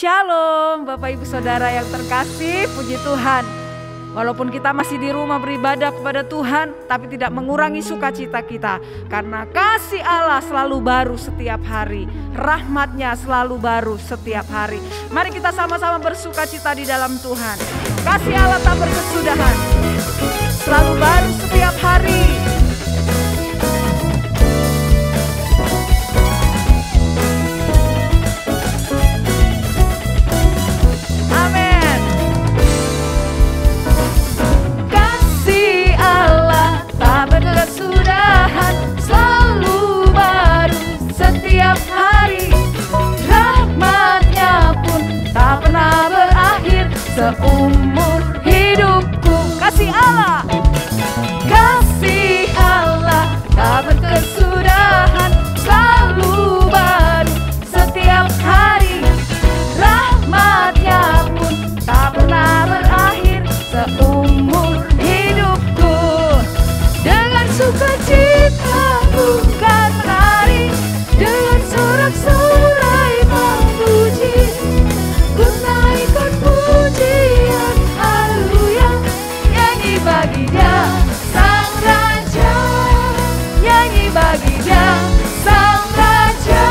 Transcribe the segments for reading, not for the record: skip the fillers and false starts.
Shalom Bapak Ibu Saudara yang terkasih, puji Tuhan. Walaupun kita masih di rumah beribadah kepada Tuhan, tapi tidak mengurangi sukacita kita. Karena kasih Allah selalu baru setiap hari, rahmatnya selalu baru setiap hari. Mari kita sama-sama bersukacita di dalam Tuhan. Kasih Allah tak berkesudahan, selalu baru setiap hari. Kesudahan selalu baru setiap hari, rahmatnya pun tak pernah berakhir seumur hidupku. Kasih Allah tak berkesudahan, selalu baru setiap hari, rahmatnya pun tak pernah berakhir seumur hidupku. Dengan sukacita bukan menari, dengan sorak-sorai memuji, ku naikkan pujian, haleluya, nyanyi bagi Dia Sang Raja, nyanyi bagi Dia Sang Raja.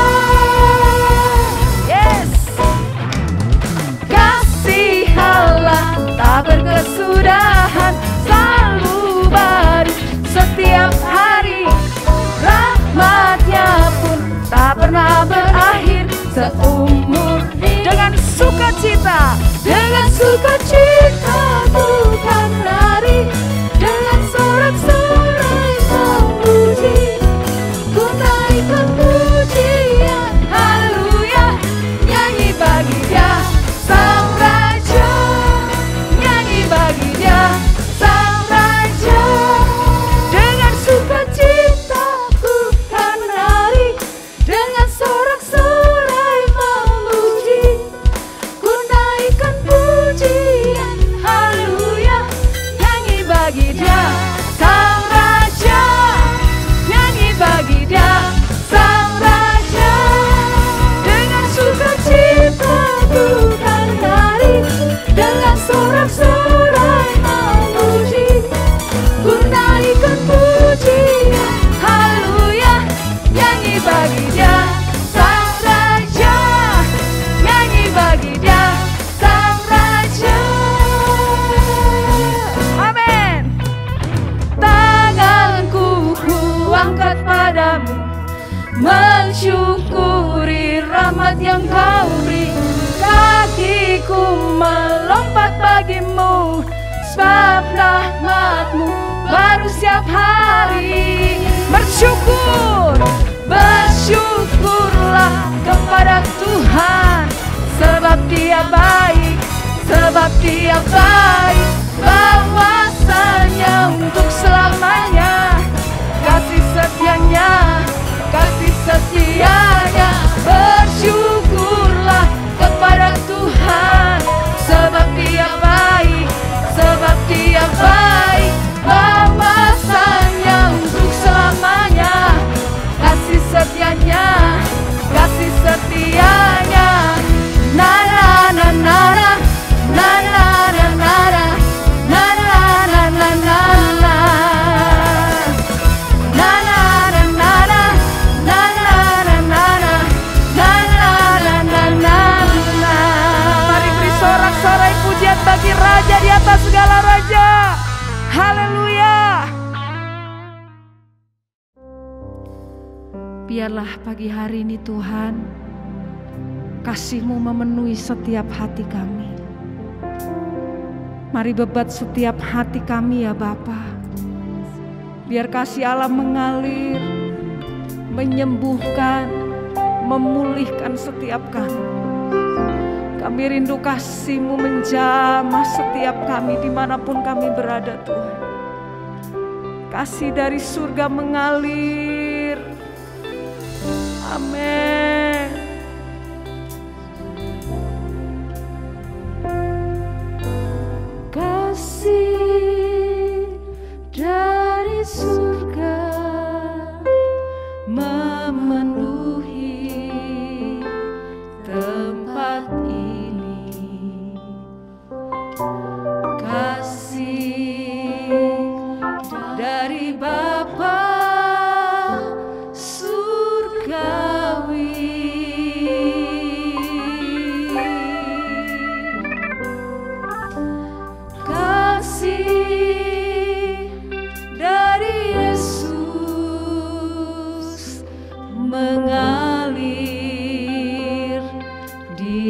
Yes, kasih Allah tak berkesudahan, selalu baru setiap hari, rahmatnya pun tak pernah berakhir seumur hidup. Dengan sukacita bukan menari, dengan sorak-sorai memuji, ku naikkan pujian, haleluya, nyanyi bagi Dia Sang Raja, nyanyi bagi Dia Sang Raja. Sukacita bukan menari, dengan sorak-sorai memuji, ku naikkan pujian, haleluya, nyanyi bagi Dia Sang Raja, nyanyi bagi Dia Sang Raja. Dengan sukacita bukan menari, dengan sorak-sorai memuji, ku naikkan pujian, haleluya, nyanyi bagi Dia Sang Raja, nyanyi bagi Dia Sang Raja. Amin. Tanganku kuangkat padamu, mensyukuri rahmat yang Kau beri. Kakiku melompat bagimu, sebab rahmat-Mu baru setiap hari. Bersyukurlah kepada Tuhan, sebab Dia baik, bahwasanya untuk selamanya. Kasih setianya, bersyukurlah kepada Tuhan, sebab Dia baik, bahwasanya untuk selamanya. Kasih setianya, na na na na na na na na na na na na na. Mari beri sorak-sorai pujian bagi Raja di atas segala raja. Haleluya. Biarlah pagi hari ini Tuhan, kasih-Mu memenuhi setiap hati kami. Mari bebat setiap hati kami ya Bapa. Biar kasih Allah mengalir, menyembuhkan, memulihkan setiap kami. Kami rindu kasih-Mu menjamah setiap kami dimanapun kami berada Tuhan. Kasih dari surga mengalir. Amin. Kasih dari surga memenuhi tempat ini.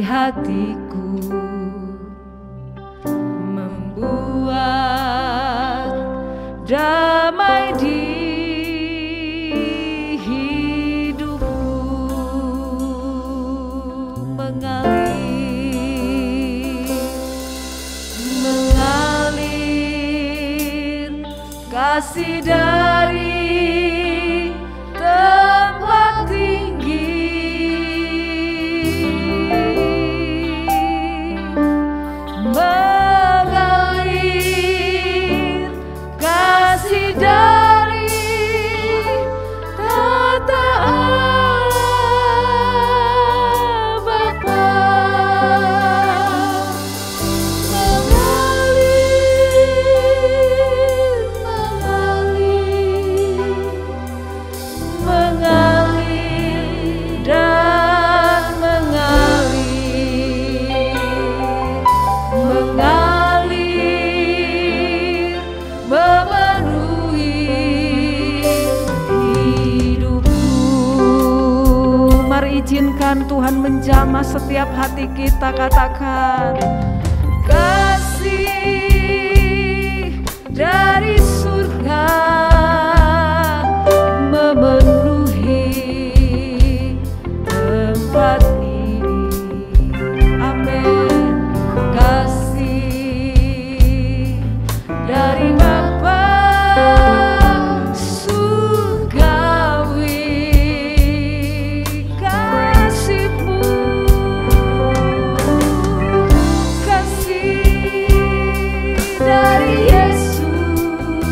hatiku, membuat damai di hidupku, mengalir kasih dari tempat tinggi, mengalir kasih dari tata Allah Bapa, mengalir dan mengalir memenuhi hidupku. Mari izinkan Tuhan menjamah setiap hati kita, katakan kasih dari surga memenuhi tempat ini. Amin. Kasih dari Bapa surgawi, kasih-Mu, kasih dari Yesus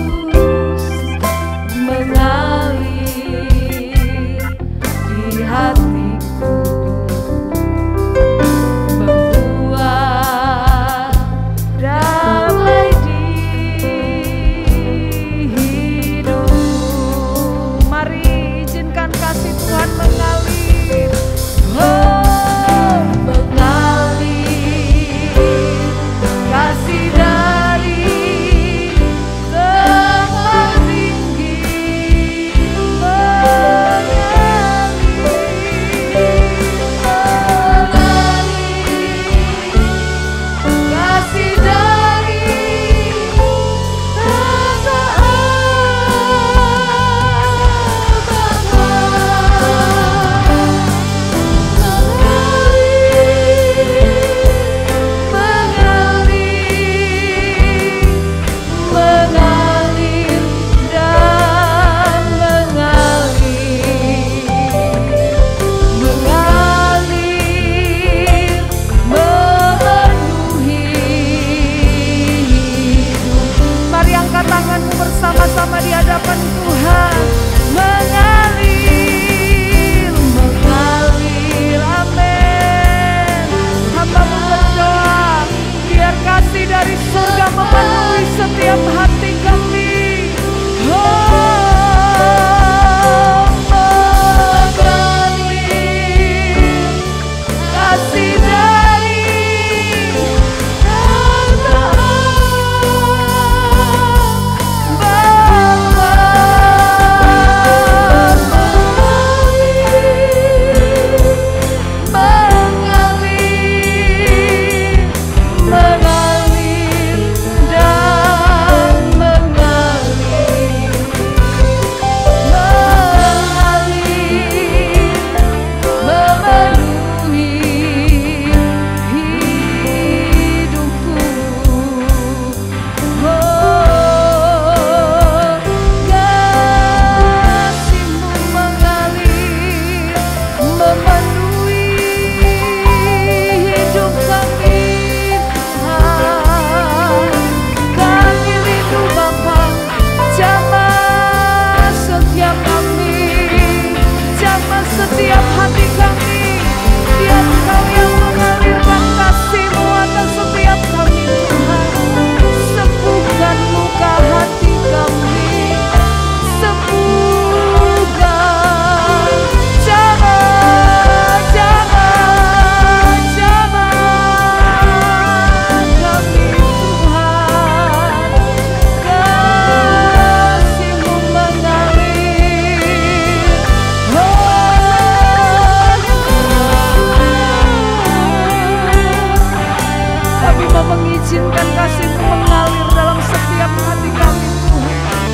hamba mengizinkan kasih-Mu mengalir dalam setiap hati kami Tuhan.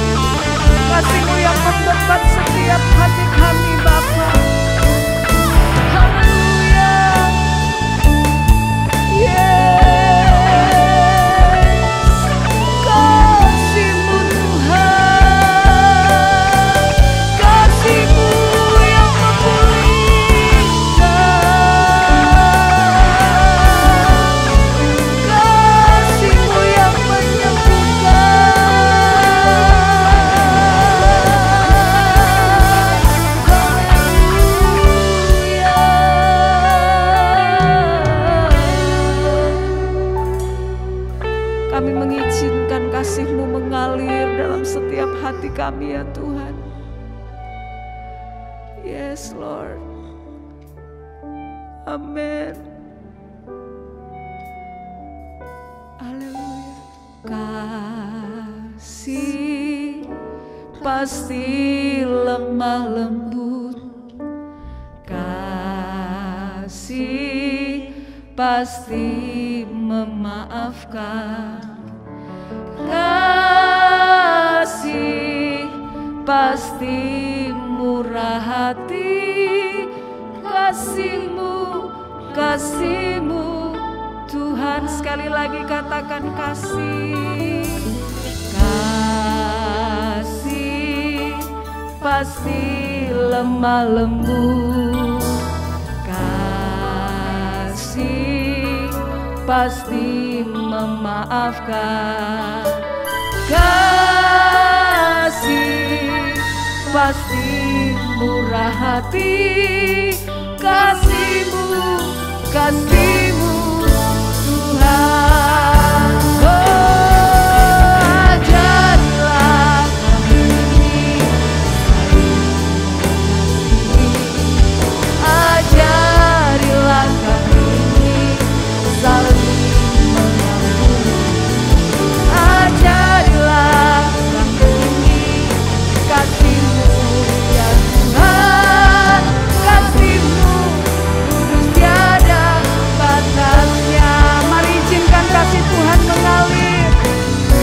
Kasih-Mu yang membebat setiap hati kami Bapa. Haleluya. Kasih-Mu Tuhan, kasih-Mu yang memulihkan, kasih-Mu yang Kami mengizinkan kasih-Mu mengalir dalam setiap hati kami ya Tuhan. Yes Lord. Amin. Haleluya. Kasih pasti lemah lembut, kasih pasti memaafkan, kasih pasti murah hati, kasih-Mu, kasih-Mu Tuhan. Sekali lagi katakan kasih, kasih pasti lemah lembut, kasih pasti memaafkan, kasih pasti murah hati, kasih-Mu, kasih-Mu Tuhan. Ajarilah kami ajarilah kami saling mengampuni, ajarilah kami kasih-Mu ya Tuhan, kasih-Mu kudus tiada batasnya. Mari izinkan kasih Tuhan mengalir.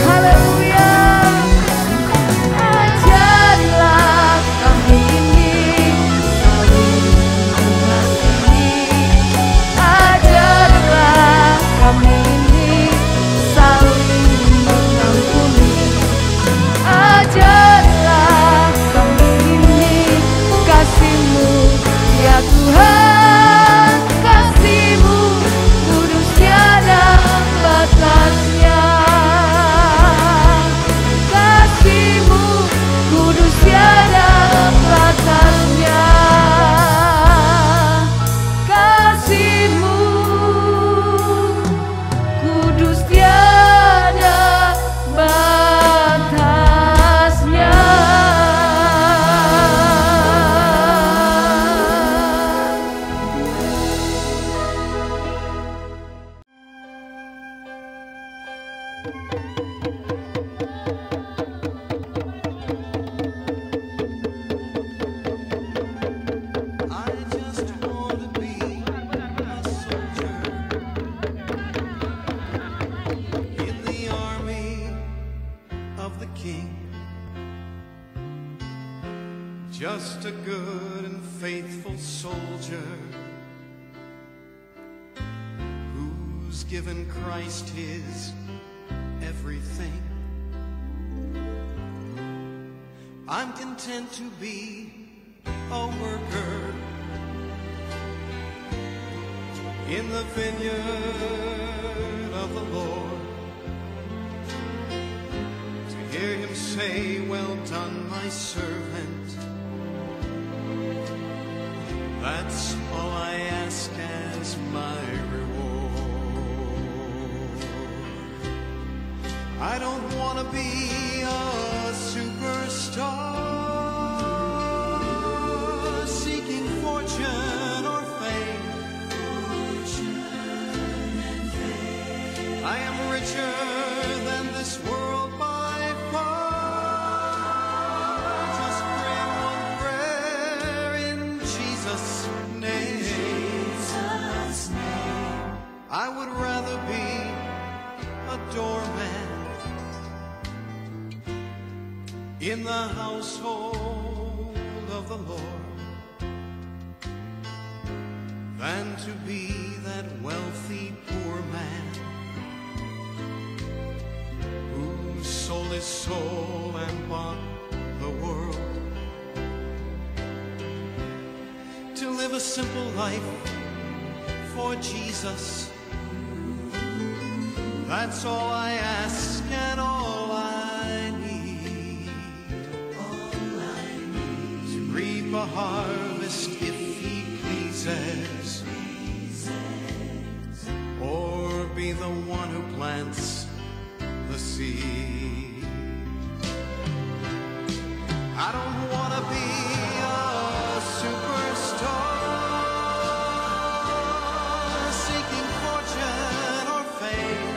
Haleluya. Ajarilah kami ini saling mengasihi, ajarilah kami ini saling mengampuni, ajarilah kami ini kasih-Mu ya Tuhan, kasih-Mu kudus tiada batasnya, kasih-Mu kudus tiada batasnya, kasih-Mu kudus tiada batasnya. I just want to be a soldier in the army of the King, just a good and faithful soldier who's given Christ his everything. I'm content to be a worker in the vineyard of the Lord, to hear Him say, "Well done, my servant." That's all I ask as my reward. I don't want to be a superstar seeking fortune or fame. I am richer than this world by far. Just pray one prayer in Jesus' name. I would rather be a doorman in the household of the Lord than to be that wealthy poor man who sold his soul and bought the world to live a simple life for Jesus. That's all I ask and all I need. To reap a harvest if He pleases, or be the one who plants the seed. I don't want to be a superstar seeking fortune or fame.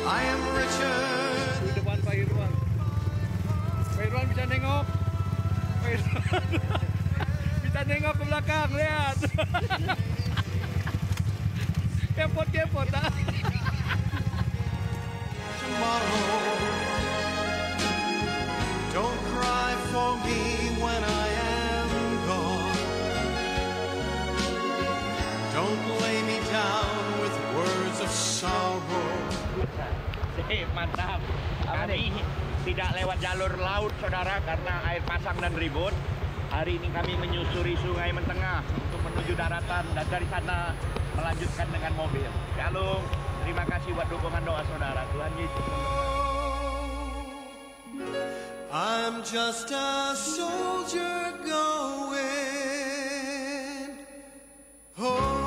I am Richard. Di depan Pak Irwan. Pak Irwan bisa nengok. Pak Irwan bisa nengok ke belakang, lihat. Kepot-kepot, tak? Tomorrow, don't cry for me when I am gone. Don't lay me down with words of sorrow. Mantap. Kami tidak lewat jalur laut, saudara, karena air pasang dan ribut. Hari ini kami menyusuri Sungai Mentengah untuk menuju daratan dan dari sana melanjutkan dengan mobil. Shalom. Terima kasih buat dukungan doa saudara. Tuhan Yesus memberkati. I'm just a soldier going home.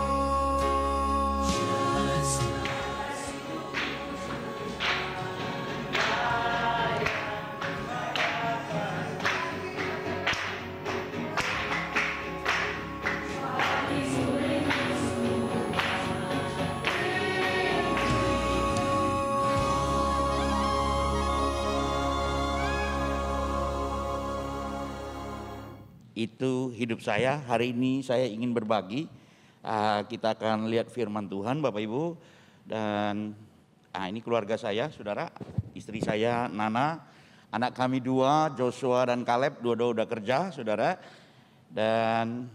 Itu hidup saya. Hari ini saya ingin berbagi. Kita akan lihat firman Tuhan, Bapak Ibu. Dan ini keluarga saya, saudara. Istri saya, Nana. Anak kami dua, Joshua dan Caleb. Dua-dua udah kerja, saudara. Dan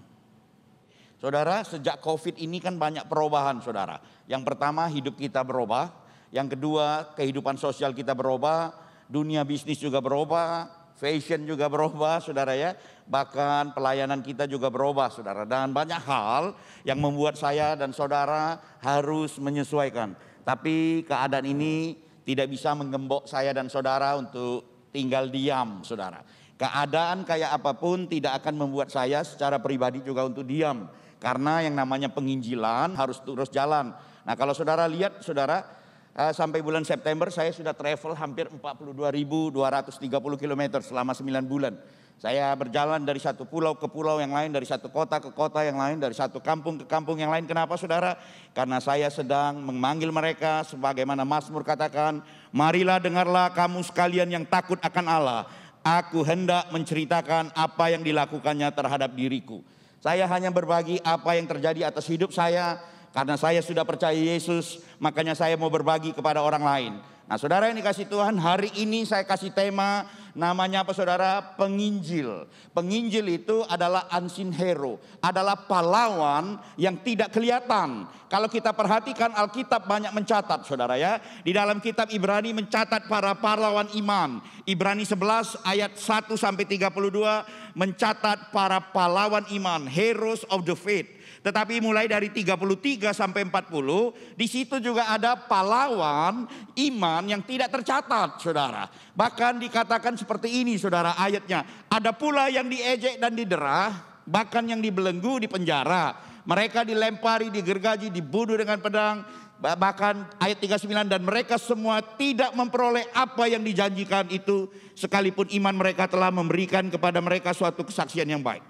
saudara, sejak COVID ini kan banyak perubahan, saudara. Yang pertama, hidup kita berubah. Yang kedua, kehidupan sosial kita berubah. Dunia bisnis juga berubah. Fashion juga berubah, saudara ya. Bahkan pelayanan kita juga berubah, saudara. Dan banyak hal yang membuat saya dan saudara harus menyesuaikan. Tapi keadaan ini tidak bisa menggembok saya dan saudara untuk tinggal diam, saudara. Keadaan kayak apapun tidak akan membuat saya secara pribadi juga untuk diam. Karena yang namanya penginjilan harus terus jalan. Nah, kalau saudara lihat, saudara, sampai bulan September saya sudah travel hampir 42.230 km selama 9 bulan. Saya berjalan dari satu pulau ke pulau yang lain, dari satu kota ke kota yang lain, dari satu kampung ke kampung yang lain. Kenapa, saudara? Karena saya sedang memanggil mereka sebagaimana Mazmur katakan, marilah dengarlah kamu sekalian yang takut akan Allah. Aku hendak menceritakan apa yang dilakukannya terhadap diriku. Saya hanya berbagi apa yang terjadi atas hidup saya. Karena saya sudah percaya Yesus, makanya saya mau berbagi kepada orang lain. Nah, saudara yang dikasih Tuhan, hari ini saya kasih tema, namanya apa, saudara? Penginjil. Penginjil itu adalah unseen hero, adalah pahlawan yang tidak kelihatan. Kalau kita perhatikan Alkitab banyak mencatat, saudara ya. Di dalam kitab Ibrani mencatat para pahlawan iman. Ibrani 11 ayat 1 sampai 32 mencatat para pahlawan iman, heroes of the faith. Tetapi mulai dari 33 sampai 40, di situ juga ada pahlawan iman yang tidak tercatat, saudara. Bahkan dikatakan seperti ini, saudara, ayatnya. Ada pula yang diejek dan diderah, bahkan yang dibelenggu di penjara. Mereka dilempari, digergaji, dibunuh dengan pedang. Bahkan ayat 39, dan mereka semua tidak memperoleh apa yang dijanjikan itu, sekalipun iman mereka telah memberikan kepada mereka suatu kesaksian yang baik.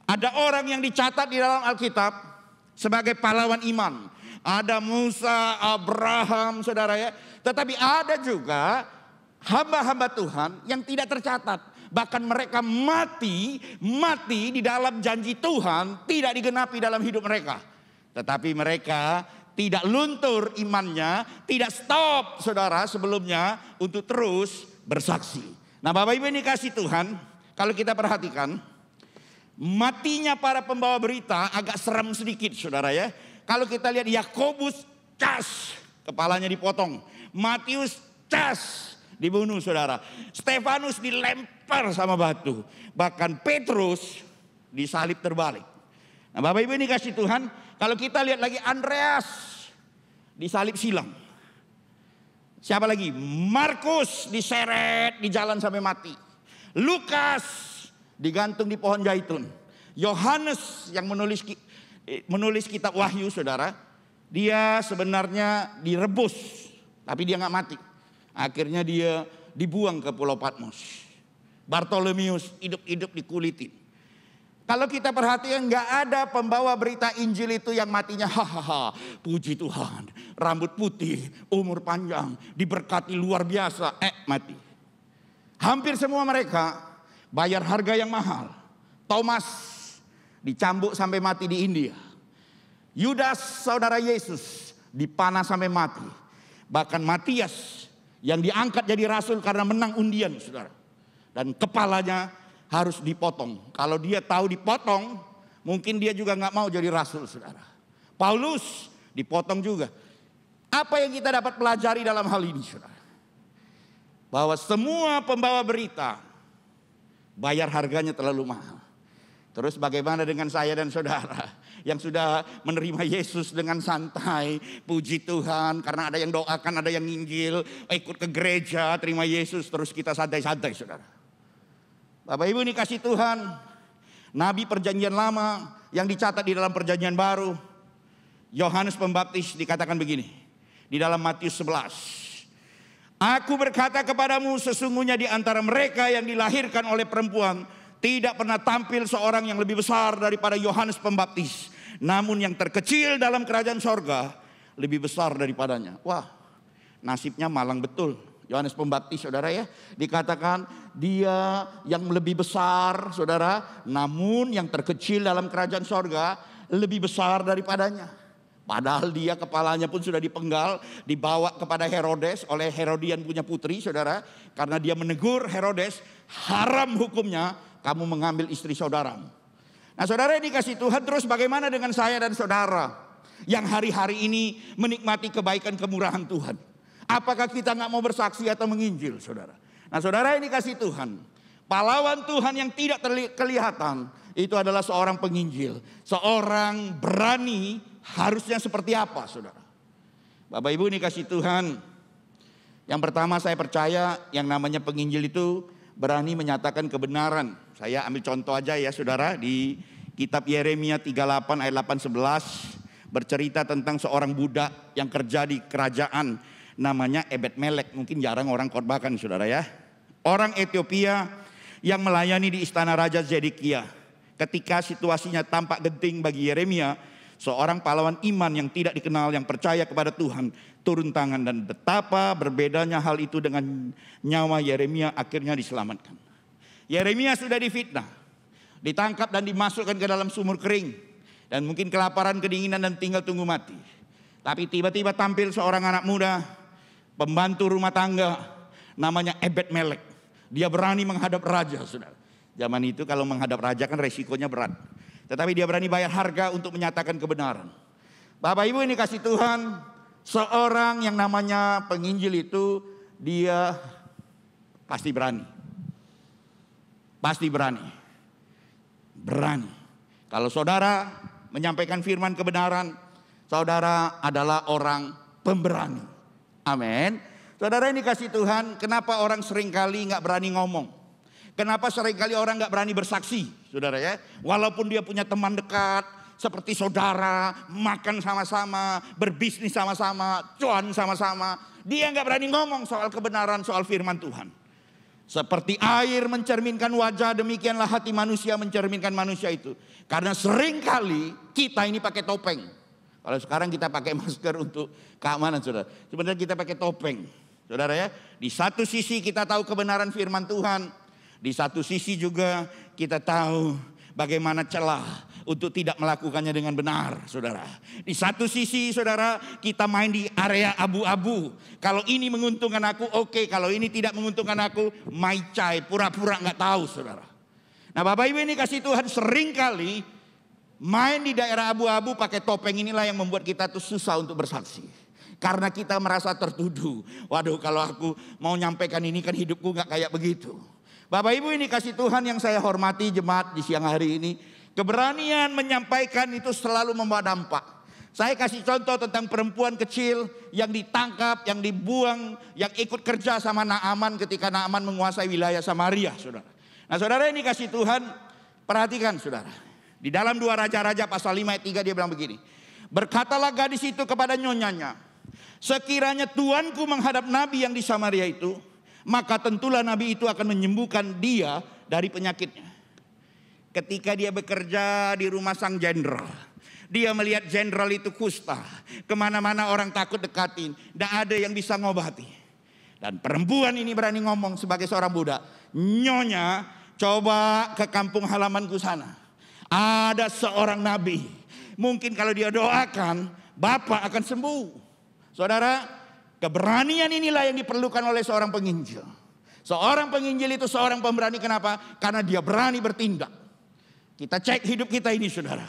Ada orang yang dicatat di dalam Alkitab sebagai pahlawan iman. Ada Musa, Abraham, saudara ya. Tetapi ada juga hamba-hamba Tuhan yang tidak tercatat. Bahkan mereka mati di dalam janji Tuhan tidak digenapi dalam hidup mereka. Tetapi mereka tidak luntur imannya, tidak stop saudara sebelumnya untuk terus bersaksi. Nah Bapak Ibu ini kasih Tuhan, kalau kita perhatikan matinya para pembawa berita agak serem sedikit saudara ya. Kalau kita lihat Yakobus cas, kepalanya dipotong. Matius cas, dibunuh saudara. Stefanus dilempar sama batu. Bahkan Petrus disalib terbalik. Nah Bapak Ibu ini kasih Tuhan, kalau kita lihat lagi Andreas disalib silang. Siapa lagi? Markus diseret di jalan sampai mati. Lukas digantung di pohon zaitun. Yohanes yang menulis kitab Wahyu saudara, dia sebenarnya direbus, tapi dia nggak mati. Akhirnya dia dibuang ke Pulau Patmos. Bartolomeus hidup-hidup dikulitin. Kalau kita perhatikan nggak ada pembawa berita Injil itu yang matinya hahaha, puji Tuhan, rambut putih, umur panjang, diberkati luar biasa, mati. Hampir semua mereka bayar harga yang mahal. Thomas dicambuk sampai mati di India. Yudas saudara Yesus dipanah sampai mati. Bahkan Matias yang diangkat jadi rasul karena menang undian saudara. Dan kepalanya harus dipotong. Kalau dia tahu dipotong, mungkin dia juga nggak mau jadi rasul saudara. Paulus dipotong juga. Apa yang kita dapat pelajari dalam hal ini saudara? Bahwa semua pembawa berita bayar harganya terlalu mahal. Terus bagaimana dengan saya dan saudara yang sudah menerima Yesus dengan santai, puji Tuhan karena ada yang doakan, ada yang nginjil, ikut ke gereja, terima Yesus, terus kita santai-santai saudara. Bapak Ibu ini kasih Tuhan, Nabi perjanjian lama yang dicatat di dalam perjanjian baru, Yohanes Pembaptis dikatakan begini, di dalam Matius 11. Aku berkata kepadamu, sesungguhnya di antara mereka yang dilahirkan oleh perempuan tidak pernah tampil seorang yang lebih besar daripada Yohanes Pembaptis. Namun yang terkecil dalam kerajaan sorga lebih besar daripadanya. Wah, nasibnya malang betul. Yohanes Pembaptis saudara ya, dikatakan dia yang lebih besar saudara, namun yang terkecil dalam kerajaan sorga lebih besar daripadanya. Padahal dia kepalanya pun sudah dipenggal, dibawa kepada Herodes oleh Herodian punya putri saudara. Karena dia menegur Herodes, haram hukumnya kamu mengambil istri saudaramu. Nah saudara ini kasih Tuhan, terus bagaimana dengan saya dan saudara yang hari-hari ini menikmati kebaikan kemurahan Tuhan? Apakah kita nggak mau bersaksi atau menginjil saudara? Nah saudara ini kasih Tuhan, pahlawan Tuhan yang tidak kelihatan itu adalah seorang penginjil. Seorang berani harusnya seperti apa saudara? Bapak Ibu ini kasih Tuhan, yang pertama saya percaya yang namanya penginjil itu berani menyatakan kebenaran. Saya ambil contoh aja ya saudara, di kitab Yeremia 38 ayat 8-11 bercerita tentang seorang budak yang kerja di kerajaan namanya Ebed Melek. Mungkin jarang orang khotbahkan saudara ya. Orang Ethiopia yang melayani di istana Raja Zedekia. Ketika situasinya tampak genting bagi Yeremia, seorang pahlawan iman yang tidak dikenal yang percaya kepada Tuhan turun tangan, dan betapa berbedanya hal itu dengan nyawa Yeremia akhirnya diselamatkan. Yeremia sudah difitnah, ditangkap dan dimasukkan ke dalam sumur kering, dan mungkin kelaparan, kedinginan dan tinggal tunggu mati. Tapi tiba-tiba tampil seorang anak muda, pembantu rumah tangga, namanya Ebed Melek. Dia berani menghadap raja saudara. Zaman itu kalau menghadap raja kan resikonya berat. Tetapi dia berani bayar harga untuk menyatakan kebenaran. Bapak Ibu ini kasih Tuhan, seorang yang namanya penginjil itu dia pasti berani. Pasti berani. Berani. Kalau saudara menyampaikan firman kebenaran, saudara adalah orang pemberani. Amin. Saudara ini kasih Tuhan, kenapa orang seringkali nggak berani ngomong? Kenapa seringkali orang nggak berani bersaksi, saudara ya? Walaupun dia punya teman dekat, seperti saudara, makan sama-sama, berbisnis sama-sama, cuan sama-sama, dia nggak berani ngomong soal kebenaran, soal firman Tuhan. Seperti air mencerminkan wajah, demikianlah hati manusia mencerminkan manusia itu. Karena seringkali kita ini pakai topeng. Kalau sekarang kita pakai masker untuk keamanan saudara. Sebenarnya kita pakai topeng. Saudara ya, di satu sisi kita tahu kebenaran firman Tuhan. Di satu sisi juga kita tahu bagaimana celah untuk tidak melakukannya dengan benar, saudara. Di satu sisi, saudara, kita main di area abu-abu. Kalau ini menguntungkan aku, oke. Kalau ini tidak menguntungkan aku, maicai, pura-pura nggak tahu, saudara. Nah, Bapak Ibu ini kasih Tuhan, seringkali main di daerah abu-abu pakai topeng inilah yang membuat kita tuh susah untuk bersaksi. Karena kita merasa tertuduh. Waduh, kalau aku mau nyampaikan ini kan hidupku nggak kayak begitu. Bapak Ibu ini kasih Tuhan yang saya hormati, jemaat di siang hari ini, keberanian menyampaikan itu selalu membawa dampak. Saya kasih contoh tentang perempuan kecil yang ditangkap, yang dibuang, yang ikut kerja sama Naaman ketika Naaman menguasai wilayah Samaria, saudara. Nah, saudara ini kasih Tuhan, perhatikan saudara. Di dalam 2 Raja-Raja pasal 5 ayat 3 dia bilang begini. Berkatalah gadis itu kepada nyonyanya, sekiranya tuanku menghadap nabi yang di Samaria itu, maka tentulah nabi itu akan menyembuhkan dia dari penyakitnya. Ketika dia bekerja di rumah sang jenderal, dia melihat jenderal itu kusta. Kemana-mana orang takut dekatin, tidak ada yang bisa ngobati. Dan perempuan ini berani ngomong sebagai seorang budak, nyonya, coba ke kampung halamanku sana. Ada seorang nabi, mungkin kalau dia doakan, bapak akan sembuh. Saudara, keberanian inilah yang diperlukan oleh seorang penginjil. Seorang penginjil itu seorang pemberani, kenapa? Karena dia berani bertindak. Kita cek hidup kita ini, saudara.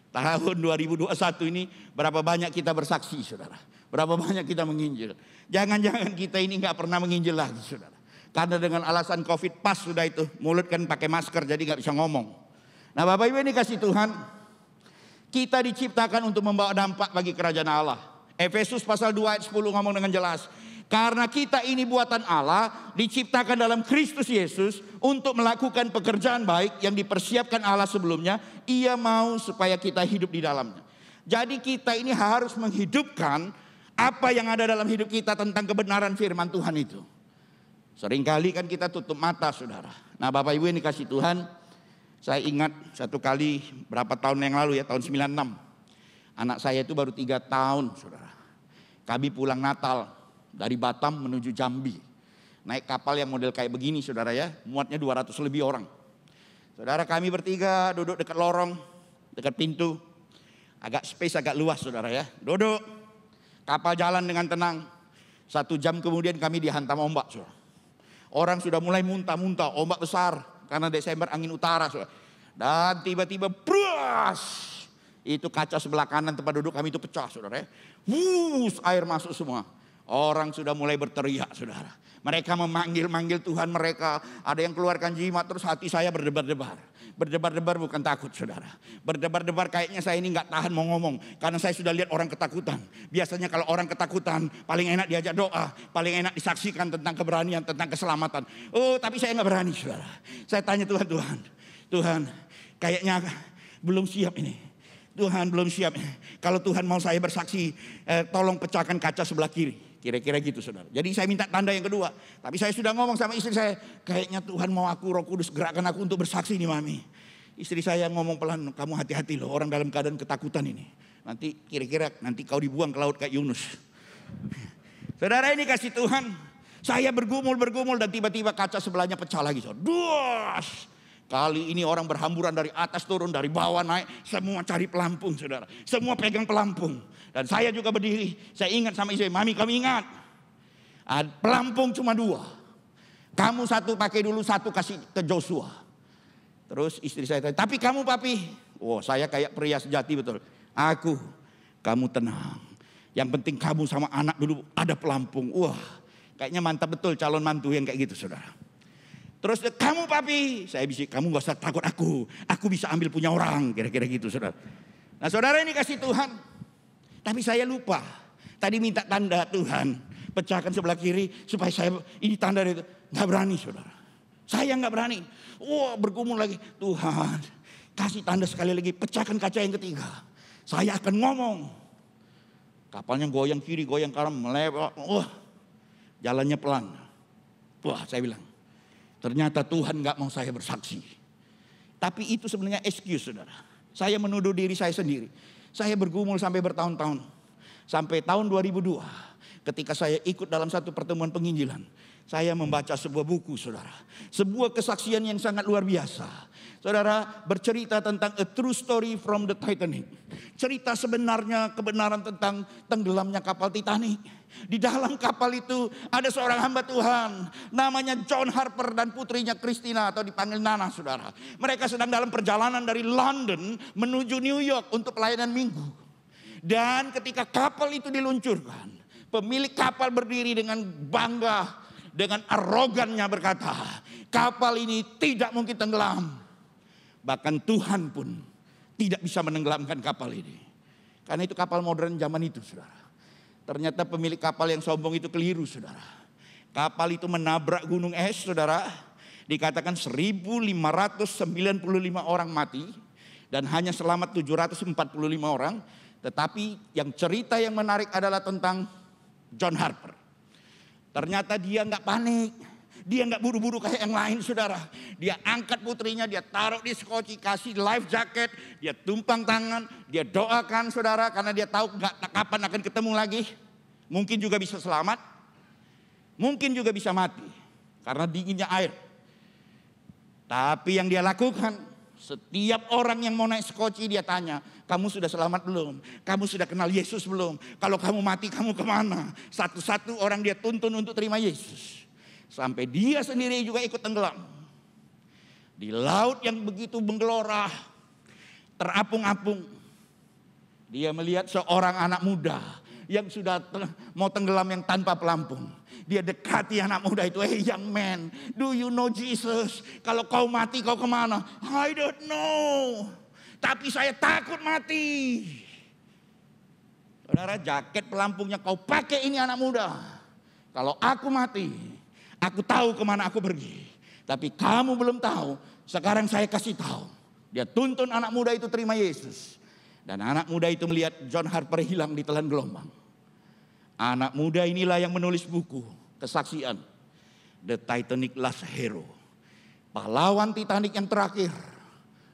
Tahun 2021 ini berapa banyak kita bersaksi, saudara. Berapa banyak kita menginjil. Jangan-jangan kita ini gak pernah menginjil lagi, saudara. Karena dengan alasan COVID pas sudah itu, mulut kan pakai masker jadi gak bisa ngomong. Nah, Bapak Ibu ini kasih Tuhan, kita diciptakan untuk membawa dampak bagi kerajaan Allah. Efesus pasal 2 ayat 10 ngomong dengan jelas. Karena kita ini buatan Allah, diciptakan dalam Kristus Yesus untuk melakukan pekerjaan baik yang dipersiapkan Allah sebelumnya. Ia mau supaya kita hidup di dalamnya. Jadi kita ini harus menghidupkan apa yang ada dalam hidup kita tentang kebenaran firman Tuhan itu. Seringkali kan kita tutup mata, saudara. Nah, Bapak Ibu ini kasih Tuhan, saya ingat satu kali berapa tahun yang lalu ya, tahun 96. Anak saya itu baru 3 tahun, saudara. Kami pulang Natal dari Batam menuju Jambi. Naik kapal yang model kayak begini, saudara ya. Muatnya 200 lebih orang. Saudara, kami bertiga duduk dekat lorong, dekat pintu. Agak space, agak luas, saudara ya. Duduk. Kapal jalan dengan tenang. 1 jam kemudian kami dihantam ombak, saudara. Orang sudah mulai muntah-muntah, ombak besar. Karena Desember angin utara, saudara. Dan tiba-tiba bras, itu kaca sebelah kanan tempat duduk kami itu pecah, saudara ya. Wuss, air masuk semua. Orang sudah mulai berteriak, saudara. Mereka memanggil-manggil Tuhan mereka. Ada yang keluarkan jimat, terus hati saya berdebar-debar. Berdebar-debar bukan takut, saudara. Berdebar-debar kayaknya saya ini gak tahan mau ngomong. Karena saya sudah lihat orang ketakutan. Biasanya kalau orang ketakutan, paling enak diajak doa. Paling enak disaksikan tentang keberanian, tentang keselamatan. Oh, tapi saya gak berani, saudara. Saya tanya Tuhan, kayaknya belum siap ini. Tuhan belum siap. Kalau Tuhan mau saya bersaksi, tolong pecahkan kaca sebelah kiri. Kira-kira gitu, saudara. Jadi saya minta tanda yang kedua. Tapi saya sudah ngomong sama istri saya, kayaknya Tuhan mau aku, Roh Kudus gerakkan aku untuk bersaksi nih, Mami. Istri saya ngomong pelan, kamu hati-hati loh, orang dalam keadaan ketakutan ini. Nanti kira-kira nanti kau dibuang ke laut kayak Yunus. Saudara ini kasih Tuhan, saya bergumul dan tiba-tiba kaca sebelahnya pecah lagi, saudara. Duas. Kali ini orang berhamburan dari atas turun, dari bawah naik. Semua cari pelampung, saudara. Semua pegang pelampung. Dan saya juga berdiri. Saya ingat sama istri, Mami kamu ingat. Pelampung cuma 2. Kamu 1 pakai dulu, 1 kasih ke Joshua. Terus istri saya tanya, tapi kamu papi. Oh, saya kayak pria sejati betul. Aku, kamu tenang. Yang penting kamu sama anak dulu ada pelampung. Wah, kayaknya mantap betul calon mantu yang kayak gitu, saudara. Terus kamu papi, saya bisik, kamu gak usah takut aku bisa ambil punya orang, kira-kira gitu, saudara. Nah, saudara ini kasih Tuhan, tapi saya lupa. Tadi minta tanda Tuhan, pecahkan sebelah kiri supaya saya ini tanda itu. Gak berani, saudara. Saya gak berani. Wah, bergumul lagi. Tuhan, kasih tanda sekali lagi, pecahkan kaca yang ketiga. Saya akan ngomong. Kapalnya goyang kiri, goyang kanan, melewat. Wah, jalannya pelan. Wah, saya bilang. Ternyata Tuhan gak mau saya bersaksi. Tapi itu sebenarnya excuse, saudara. Saya menuduh diri saya sendiri. Saya bergumul sampai bertahun-tahun. Sampai tahun 2002. Ketika saya ikut dalam satu pertemuan penginjilan. Saya membaca sebuah buku, saudara. Sebuah kesaksian yang sangat luar biasa. Saudara, bercerita tentang a true story from the Titanic. Cerita sebenarnya kebenaran tentang tenggelamnya kapal Titanic. Di dalam kapal itu ada seorang hamba Tuhan namanya John Harper dan putrinya Christina atau dipanggil Nana, saudara. Mereka sedang dalam perjalanan dari London menuju New York untuk pelayanan minggu. Dan ketika kapal itu diluncurkan, pemilik kapal berdiri dengan bangga, dengan arogannya berkata, kapal ini tidak mungkin tenggelam. Bahkan Tuhan pun tidak bisa menenggelamkan kapal ini. Karena itu kapal modern zaman itu, saudara. Ternyata pemilik kapal yang sombong itu keliru, saudara. Kapal itu menabrak gunung es, saudara. Dikatakan 1.595 orang mati. Dan hanya selamat 745 orang. Tetapi yang cerita yang menarik adalah tentang John Harper. Ternyata dia nggak panik. Dia nggak buru-buru kayak yang lain, saudara. Dia angkat putrinya, dia taruh di skoci, kasih life jacket, dia tumpang tangan, dia doakan, saudara, karena dia tahu nggak kapan akan ketemu lagi. Mungkin juga bisa selamat, mungkin juga bisa mati karena dinginnya air. Tapi yang dia lakukan, setiap orang yang mau naik skoci dia tanya, kamu sudah selamat belum? Kamu sudah kenal Yesus belum? Kalau kamu mati kamu kemana? Satu-satu orang dia tuntun untuk terima Yesus. Sampai dia sendiri juga ikut tenggelam. Di laut yang begitu menggelora, terapung-apung. Dia melihat seorang anak muda yang sudah mau tenggelam yang tanpa pelampung. Dia dekati anak muda itu, hey young man, do you know Jesus? Kalau kau mati kau kemana? I don't know. Tapi saya takut mati. Saudara, jaket pelampungnya kau pakai ini anak muda. Kalau aku mati, aku tahu kemana aku pergi. Tapi kamu belum tahu. Sekarang saya kasih tahu. Dia tuntun anak muda itu terima Yesus. Dan anak muda itu melihat John Harper hilang di telan gelombang. Anak muda inilah yang menulis buku kesaksian The Titanic Last Hero. Pahlawan Titanic yang terakhir.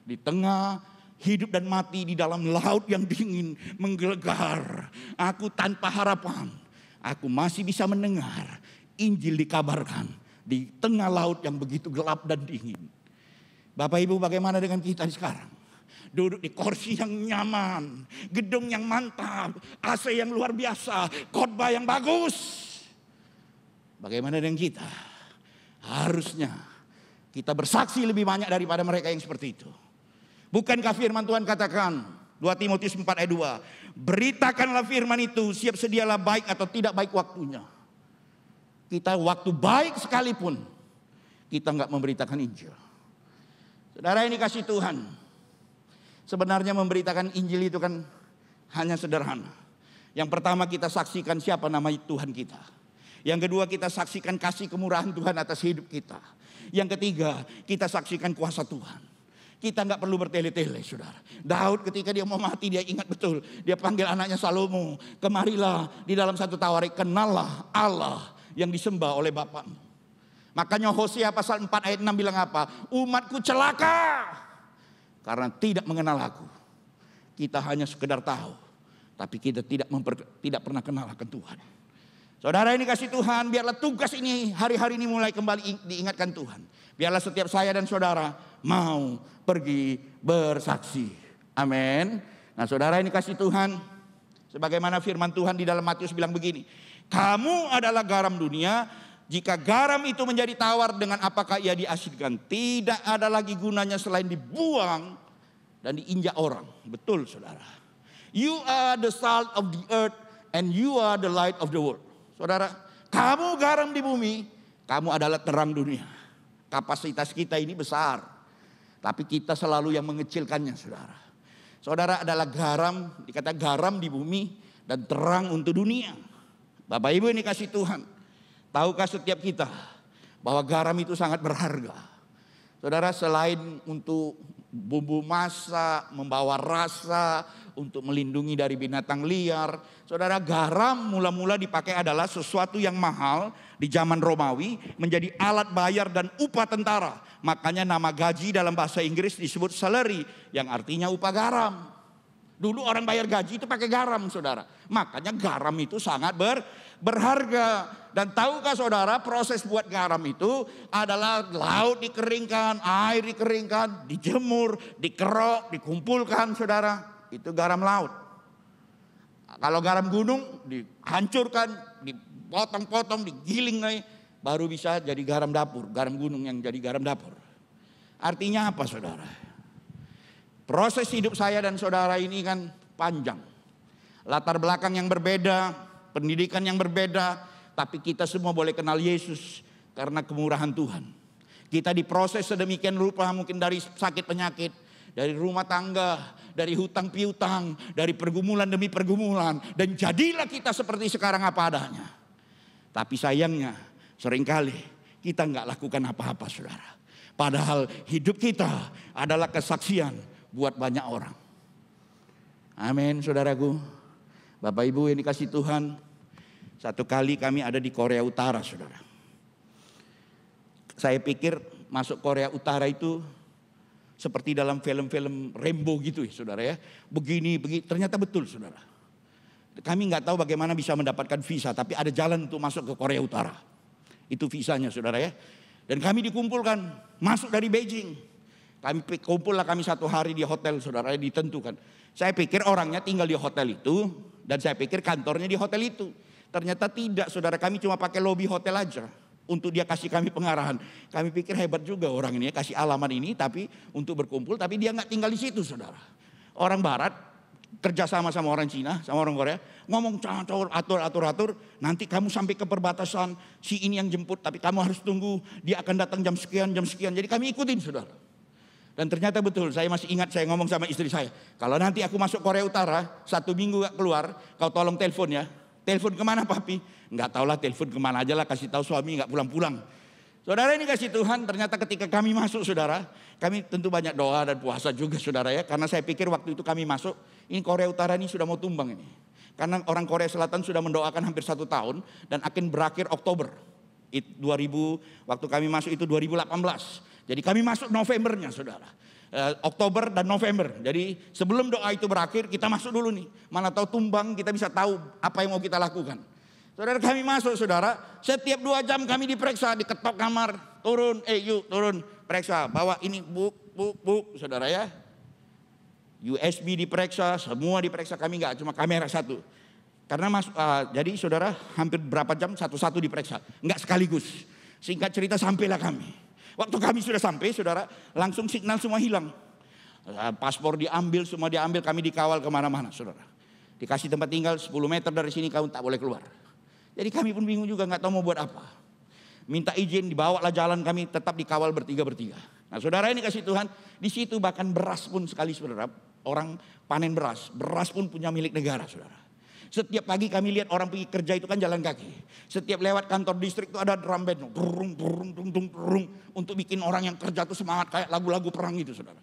Di tengah hidup dan mati di dalam laut yang dingin menggelegar. Aku tanpa harapan. Aku masih bisa mendengar Injil dikabarkan di tengah laut yang begitu gelap dan dingin. Bapak Ibu, bagaimana dengan kita sekarang? Duduk di kursi yang nyaman, gedung yang mantap, AC yang luar biasa, khotbah yang bagus. Bagaimana dengan kita? Harusnya kita bersaksi lebih banyak daripada mereka yang seperti itu. Bukankah firman Tuhan katakan 2 Timotius 4 ayat 2, beritakanlah firman itu, siap sedialah baik atau tidak baik waktunya. Kita waktu baik sekalipun kita nggak memberitakan Injil. Saudara, ini kasih Tuhan. Sebenarnya memberitakan Injil itu kan hanya sederhana. Yang pertama kita saksikan siapa nama Tuhan kita. Yang kedua kita saksikan kasih kemurahan Tuhan atas hidup kita. Yang ketiga kita saksikan kuasa Tuhan. Kita nggak perlu bertele-tele, saudara. Daud ketika dia mau mati dia ingat betul. Dia panggil anaknya Salomo. Kemarilah di dalam satu tawarik, kenallah Allah yang disembah oleh bapakmu. Makanya Hosea pasal 4 ayat 6 bilang apa? Umatku celaka karena tidak mengenal aku. Kita hanya sekedar tahu, tapi kita tidak pernah kenal akan Tuhan. Saudara, ini kasih Tuhan, biarlah tugas ini hari-hari ini mulai kembali diingatkan Tuhan. Biarlah setiap saya dan saudara mau pergi bersaksi. Amin. Nah saudara, ini kasih Tuhan. Sebagaimana firman Tuhan di dalam Matius bilang begini. Kamu adalah garam dunia. Jika garam itu menjadi tawar, dengan apakah ia diasinkan? Tidak ada lagi gunanya selain dibuang dan diinjak orang. Betul, saudara. You are the salt of the earth and you are the light of the world. Saudara, kamu garam di bumi, kamu adalah terang dunia. Kapasitas kita ini besar, tapi kita selalu yang mengecilkannya, saudara. Saudara adalah garam, dikata garam di bumi dan terang untuk dunia. Bapak Ibu, ini kasih Tuhan. Tahukah setiap kita bahwa garam itu sangat berharga. Saudara, selain untuk bumbu masak, membawa rasa, untuk melindungi dari binatang liar. Saudara, garam mula-mula dipakai adalah sesuatu yang mahal di zaman Romawi, menjadi alat bayar dan upah tentara. Makanya nama gaji dalam bahasa Inggris disebut salary, yang artinya upah garam. Dulu orang bayar gaji itu pakai garam, saudara. Makanya garam itu sangat berharga. Dan tahukah saudara, proses buat garam itu adalah laut dikeringkan, air dikeringkan, dijemur, dikerok, dikumpulkan, saudara. Itu garam laut. Kalau garam gunung dihancurkan, dipotong-potong, digiling, baru bisa jadi garam dapur. Garam gunung yang jadi garam dapur. Artinya apa, saudara? Proses hidup saya dan saudara ini kan panjang. Latar belakang yang berbeda, pendidikan yang berbeda, tapi kita semua boleh kenal Yesus karena kemurahan Tuhan. Kita diproses sedemikian rupa, mungkin dari sakit penyakit, dari rumah tangga, dari hutang piutang, dari pergumulan demi pergumulan, dan jadilah kita seperti sekarang apa adanya. Tapi sayangnya seringkali kita nggak lakukan apa-apa, saudara. Padahal hidup kita adalah kesaksian buat banyak orang. Amin, saudaraku. Bapak Ibu yang dikasih Tuhan, satu kali kami ada di Korea Utara, saudara. Saya pikir masuk Korea Utara itu seperti dalam film-film Rambo gitu ya, saudara ya. Begini, ternyata betul, saudara. Kami nggak tahu bagaimana bisa mendapatkan visa, tapi ada jalan untuk masuk ke Korea Utara. Itu visanya, saudara ya. Dan kami dikumpulkan, masuk dari Beijing. Kami kumpullah kami 1 hari di hotel, saudara, ditentukan. Saya pikir orangnya tinggal di hotel itu, dan saya pikir kantornya di hotel itu. Ternyata tidak, saudara, kami cuma pakai lobi hotel aja untuk dia kasih kami pengarahan. Kami pikir hebat juga orang ini, kasih alamat ini, tapi untuk berkumpul, tapi dia nggak tinggal di situ, saudara. Orang Barat kerja sama orang Cina, sama orang Korea, ngomong atur, nanti kamu sampai ke perbatasan, si ini yang jemput, tapi kamu harus tunggu, dia akan datang jam sekian. Jadi kami ikutin, saudara. Dan ternyata betul, saya masih ingat saya ngomong sama istri saya. Kalau nanti aku masuk Korea Utara, 1 minggu gak keluar, kau tolong telepon ya. Telepon kemana papi? Nggak tahu lah, telepon kemana aja lah, kasih tahu suami gak pulang-pulang. Saudara ini kasih Tuhan, ternyata ketika kami masuk, saudara, kami tentu banyak doa dan puasa juga, saudara ya. Karena saya pikir waktu itu kami masuk, ini Korea Utara ini sudah mau tumbang ini. Karena orang Korea Selatan sudah mendoakan hampir 1 tahun dan akan berakhir Oktober. 2000, waktu kami masuk itu 2018. Jadi kami masuk Novembernya, saudara. Oktober dan November. Jadi sebelum doa itu berakhir, kita masuk dulu nih. Mana tahu tumbang, kita bisa tahu apa yang mau kita lakukan. Saudara, kami masuk, saudara. Setiap 2 jam kami diperiksa, diketok kamar. Turun, yuk turun, periksa. Bawa ini, buk, saudara ya. USB diperiksa, semua diperiksa. Kami nggak cuma kamera 1. Karena jadi saudara hampir berapa jam satu-satu diperiksa. Nggak sekaligus. Singkat cerita sampailah kami. Waktu kami sudah sampai, saudara, langsung signal semua hilang. Paspor diambil, semua diambil, kami dikawal kemana-mana, saudara. Dikasih tempat tinggal 10 meter dari sini, kamu tak boleh keluar. Jadi kami pun bingung juga, nggak tahu mau buat apa. Minta izin, dibawalah jalan, kami tetap dikawal bertiga. Nah, saudara ini kasih Tuhan, di situ bahkan beras pun sekali, saudara, orang panen beras pun punya milik negara, saudara. Setiap pagi kami lihat orang pergi kerja itu kan jalan kaki. Setiap lewat kantor distrik itu ada drum band. Untuk bikin orang yang kerja itu semangat kayak lagu-lagu perang itu, saudara.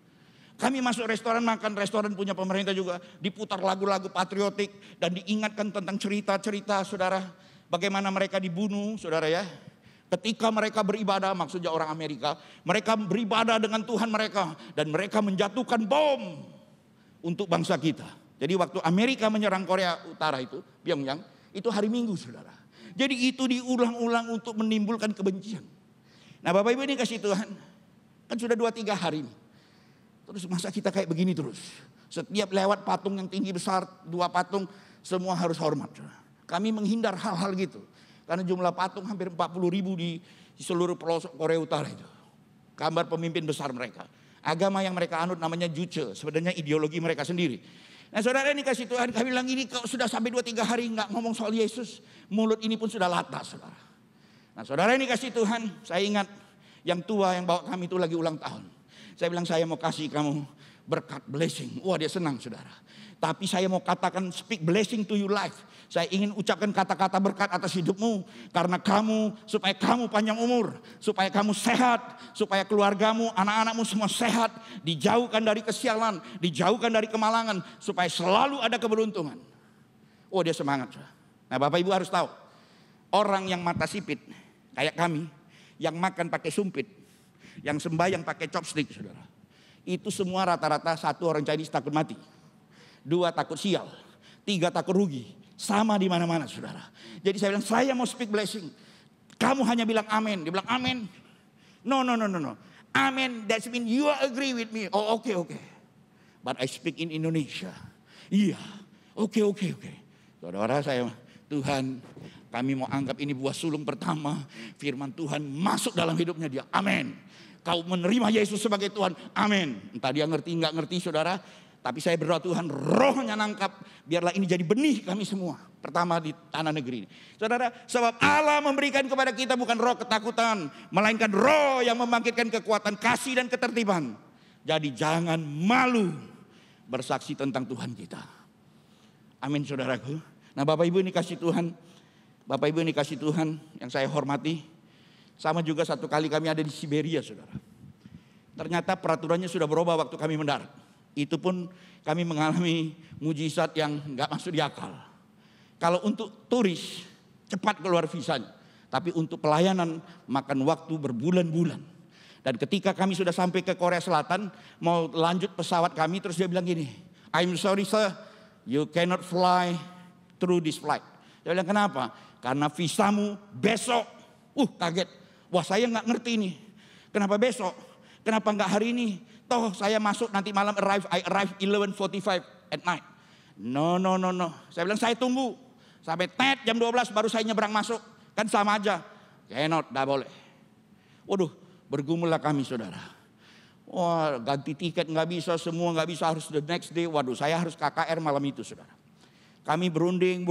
Kami masuk restoran makan, restoran punya pemerintah juga. Diputar lagu-lagu patriotik dan diingatkan tentang cerita-cerita, saudara. Bagaimana mereka dibunuh, saudara ya. Ketika mereka beribadah, maksudnya orang Amerika. Mereka beribadah dengan Tuhan mereka. Dan mereka menjatuhkan bom untuk bangsa kita. Jadi waktu Amerika menyerang Korea Utara itu, Pyongyang, itu hari Minggu, saudara. Jadi itu diulang-ulang untuk menimbulkan kebencian. Nah, Bapak Ibu ini kasih Tuhan, kan sudah 2-3 hari ini. Terus masa kita kayak begini terus? Setiap lewat patung yang tinggi besar, 2 patung, semua harus hormat. Kami menghindar hal-hal gitu. Karena jumlah patung hampir 40.000 di seluruh pelosok Korea Utara itu. Gambar pemimpin besar mereka. Agama yang mereka anut namanya Juche, sebenarnya ideologi mereka sendiri. Nah, saudara ini kasih Tuhan, kami bilang ini kok sudah sampai 2-3 hari nggak ngomong soal Yesus. Mulut ini pun sudah latah, saudara. Nah, saudara ini kasih Tuhan, saya ingat yang tua yang bawa kami itu lagi ulang tahun. Saya bilang saya mau kasih kamu berkat blessing. Wah, dia senang, saudara. Tapi saya mau katakan speak blessing to your life. Saya ingin ucapkan kata-kata berkat atas hidupmu. Karena kamu, supaya kamu panjang umur. Supaya kamu sehat. Supaya keluargamu, anak-anakmu semua sehat. Dijauhkan dari kesialan. Dijauhkan dari kemalangan. Supaya selalu ada keberuntungan. Oh, dia semangat. Nah, Bapak Ibu harus tahu. Orang yang mata sipit, kayak kami. Yang makan pakai sumpit. Yang sembahyang pakai chopstick, saudara. Itu semua rata-rata satu orang Chinese takut mati. 2 takut sial, 3 takut rugi. Sama di mana-mana saudara. Jadi saya bilang saya mau speak blessing. Kamu hanya bilang amin. Dia bilang amin. No. Amen, that means you agree with me. Oh okay. But I speak in Indonesia. Iya, oke. Saudara saya, Tuhan, kami mau anggap ini buah sulung pertama. Firman Tuhan masuk dalam hidupnya dia. Amin. Kau menerima Yesus sebagai Tuhan. Amin. Entah dia ngerti nggak ngerti saudara. Tapi saya berdoa Tuhan rohnya nangkap. Biarlah ini jadi benih kami semua. Pertama di tanah negeri ini. Saudara, sebab Allah memberikan kepada kita bukan roh ketakutan. Melainkan roh yang membangkitkan kekuatan kasih dan ketertiban. Jadi jangan malu bersaksi tentang Tuhan kita. Amin saudaraku. Nah Bapak Ibu ini kasih Tuhan. Bapak Ibu ini kasih Tuhan yang saya hormati. Sama juga satu kali kami ada di Siberia saudara. Ternyata peraturannya sudah berubah waktu kami mendarat. Itu pun kami mengalami mujizat yang gak masuk di akal. Kalau untuk turis cepat keluar visanya. Tapi untuk pelayanan makan waktu berbulan-bulan. Dan ketika kami sudah sampai ke Korea Selatan. Mau lanjut pesawat kami terus dia bilang gini. I'm sorry sir, you cannot fly through this flight. Dia bilang kenapa? Karena visamu besok. Kaget. Wah saya gak ngerti ini. Kenapa besok? Kenapa gak hari ini? Toh saya masuk nanti malam I arrive 11:45 at night. No. Saya bilang saya tunggu. Sampai jam 12 baru saya nyebrang masuk. Kan sama aja. Cannot, gak boleh. Waduh, bergumullah kami saudara. Wah ganti tiket gak bisa, semua gak bisa, harus the next day. Waduh saya harus KKR malam itu saudara. Kami berunding.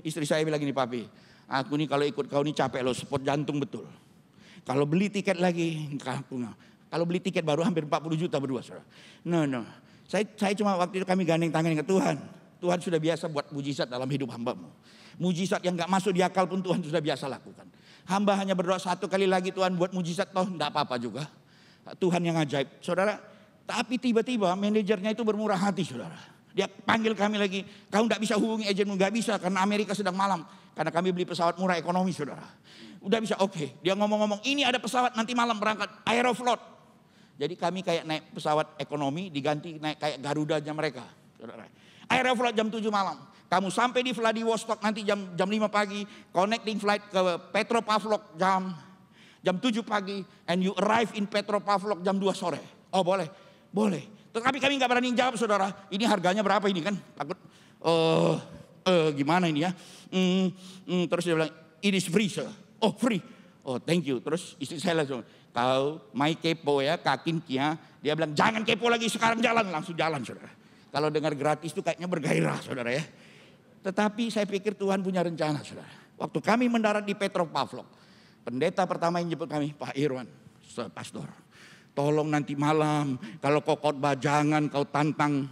Istri saya bilang gini, papi. Aku nih kalau ikut kau nih capek loh, spot jantung betul. Kalau beli tiket lagi, kalau beli tiket baru hampir 40 juta berdua saudara. No. Saya cuma waktu itu kami gandeng tangan dengan Tuhan. Tuhan sudah biasa buat mujizat dalam hidup hamba-Mu. Mujizat yang gak masuk di akal pun Tuhan sudah biasa lakukan. Hamba hanya berdoa 1 kali lagi Tuhan buat mujizat, toh gak apa-apa juga. Tuhan yang ajaib. Saudara, tapi tiba-tiba manajernya itu bermurah hati saudara. Dia panggil kami lagi. Kau gak bisa hubungi agenmu, gak bisa karena Amerika sedang malam. Karena kami beli pesawat murah ekonomi saudara. Udah bisa, oke. Dia ngomong-ngomong ini ada pesawat nanti malam berangkat Aeroflot. Jadi kami kayak naik pesawat ekonomi diganti naik kayak Garudanya mereka. Saudara. Aeroflot jam 7 malam. Kamu sampai di Vladivostok nanti jam 5 pagi. Connecting flight ke Petropavlov jam 7 pagi. And you arrive in Petropavlov jam 2 sore. Oh boleh. Tetapi kami gak berani jawab saudara. Ini harganya berapa ini kan? Takut gimana ini ya. Terus dia bilang it is free sir. Oh free. Oh thank you. Terus istri saya langsung. Kau mai kepo ya kakin kia. Dia bilang jangan kepo lagi sekarang jalan. Langsung jalan saudara. Kalau dengar gratis itu kayaknya bergairah saudara ya. Tetapi saya pikir Tuhan punya rencana saudara. Waktu kami mendarat di Petropavlov. Pendeta pertama yang jemput kami Pak Irwan. Pastor. Tolong nanti malam. Kalau kau khotbah jangan kau tantang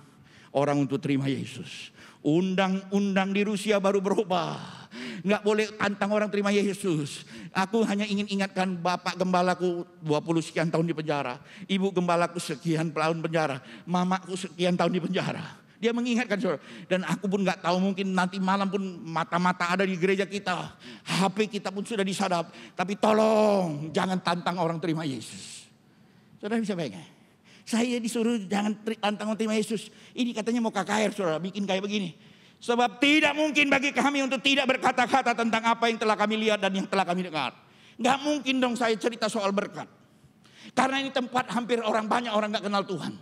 orang untuk terima Yesus. Undang-undang di Rusia baru berubah. Nggak boleh tantang orang terima Yesus. Aku hanya ingin ingatkan bapak gembalaku 20 sekian tahun di penjara. Ibu gembalaku sekian tahun penjara. Mamaku sekian tahun di penjara. Dia mengingatkan saudara. Dan aku pun nggak tahu mungkin nanti malam pun mata-mata ada di gereja kita. HP kita pun sudah disadap. Tapi tolong jangan tantang orang terima Yesus. Saudara bisa bayangkan. Saya disuruh jangan tantang orang terima Yesus. Ini katanya mau KKR saudara. Bikin kayak begini. Sebab tidak mungkin bagi kami untuk tidak berkata-kata tentang apa yang telah kami lihat dan yang telah kami dengar. Gak mungkin dong saya cerita soal berkat. Karena ini tempat hampir banyak orang gak kenal Tuhan.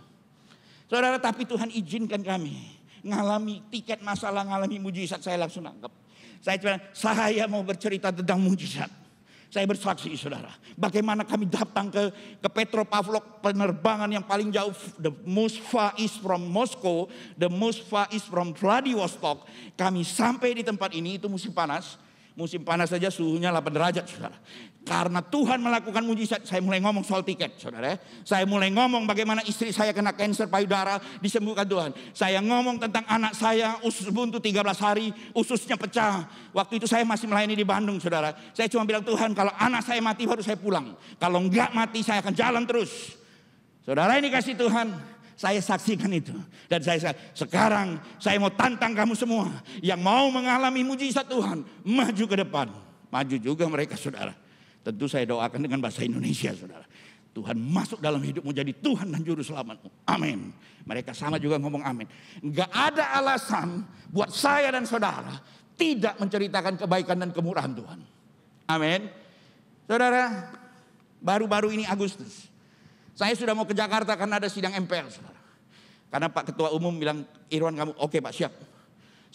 Saudara, tapi Tuhan izinkan kami ngalami tiket masalah, ngalami mujizat, saya langsung nangkep. Saya mau bercerita tentang mujizat. Saya bersaksi saudara. Bagaimana kami datang ke Petropavlov, penerbangan yang paling jauh. The most far east from Moscow. The most far east from Vladivostok. Kami sampai di tempat ini itu musim panas. Musim panas saja suhunya 8 derajat saudara. Karena Tuhan melakukan mujizat, saya mulai ngomong soal tiket saudara. Saya mulai ngomong bagaimana istri saya kena kanker payudara, disembuhkan Tuhan. Saya ngomong tentang anak saya usus buntu 13 hari, ususnya pecah. Waktu itu saya masih melayani di Bandung saudara. Saya cuma bilang Tuhan kalau anak saya mati baru saya pulang. Kalau enggak mati saya akan jalan terus. Saudara ini kasih Tuhan. Saya saksikan itu. Dan saya sekarang saya mau tantang kamu semua. Yang mau mengalami mujizat Tuhan. Maju ke depan. Maju juga mereka saudara. Tentu saya doakan dengan bahasa Indonesia saudara. Tuhan masuk dalam hidupmu jadi Tuhan dan Juru Selamatmu. Amin. Mereka sama juga ngomong amin. Enggak ada alasan buat saya dan saudara tidak menceritakan kebaikan dan kemurahan Tuhan. Amin. Saudara, baru-baru ini Agustus, saya sudah mau ke Jakarta karena ada sidang MPL, saudara. Karena Pak Ketua Umum bilang, Irwan kamu, oke Pak siap.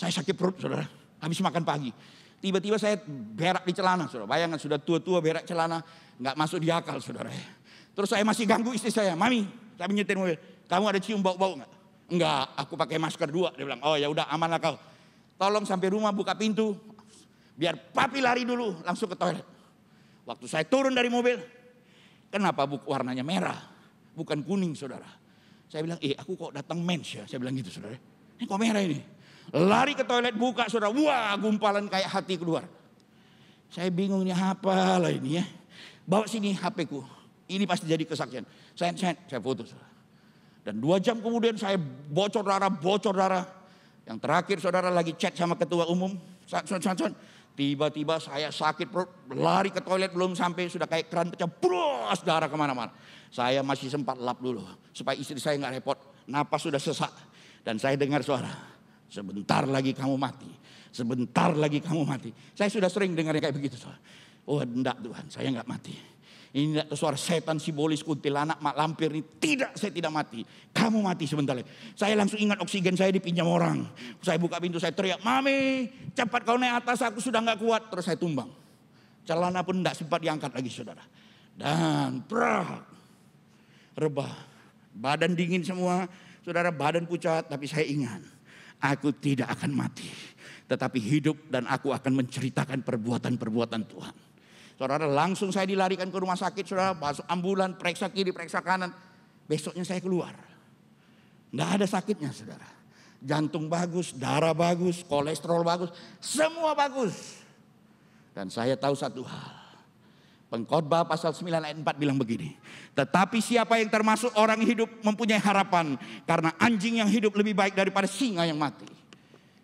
Saya sakit perut, saudara, habis makan pagi. Tiba-tiba saya berak di celana, saudara. Bayangkan sudah tua-tua berak celana, nggak masuk di akal, saudara. Terus saya masih ganggu istri saya, Mami, saya nyetir mobil, kamu ada cium bau-bau nggak? Enggak, aku pakai masker 2. Dia bilang, oh ya udah aman lah kau. Tolong sampai rumah buka pintu, biar papi lari dulu langsung ke toilet. Waktu saya turun dari mobil, kenapa warnanya merah, bukan kuning, saudara? Saya bilang, aku kok datang mens ya? Saya bilang gitu, saudara. Ini kok merah ini? Lari ke toilet, buka, saudara. Wah, gumpalan kayak hati keluar. Saya bingung ini apa lah ini ya. Bawa sini HP-ku. Ini pasti jadi kesaksian. Saya foto, saudara. Dan 2 jam kemudian saya bocor darah. Yang terakhir saudara lagi chat sama Ketua Umum. Tiba-tiba saya sakit perut. Lari ke toilet belum sampai sudah kayak keran pecah. Bros, darah kemana-mana. Saya masih sempat lap dulu. Supaya istri saya gak repot. Napas sudah sesak. Dan saya dengar suara. Sebentar lagi kamu mati. Sebentar lagi kamu mati. Saya sudah sering dengar kayak begitu. Saudara. Oh enggak Tuhan, saya gak mati. Ini tidak suara setan, simbolis, kuntilanak, mak lampir ini. Tidak, saya tidak mati. Kamu mati sebentar lagi. Saya langsung ingat oksigen saya dipinjam orang. Saya buka pintu, saya teriak, Mami, cepat kau naik atas, aku sudah gak kuat. Terus saya tumbang. Celana pun tidak sempat diangkat lagi, saudara. Dan rebah. Badan dingin semua, saudara, badan pucat. Tapi saya ingat, aku tidak akan mati. Tetapi hidup dan aku akan menceritakan perbuatan-perbuatan Tuhan. Saudara, langsung saya dilarikan ke rumah sakit, saudara, masuk ambulan, periksa kiri, periksa kanan. Besoknya saya keluar. Nggak ada sakitnya, saudara. Jantung bagus, darah bagus, kolesterol bagus, semua bagus. Dan saya tahu satu hal. Pengkhotbah pasal 9 ayat 4 bilang begini. Tetapi siapa yang termasuk orang hidup mempunyai harapan. Karena anjing yang hidup lebih baik daripada singa yang mati.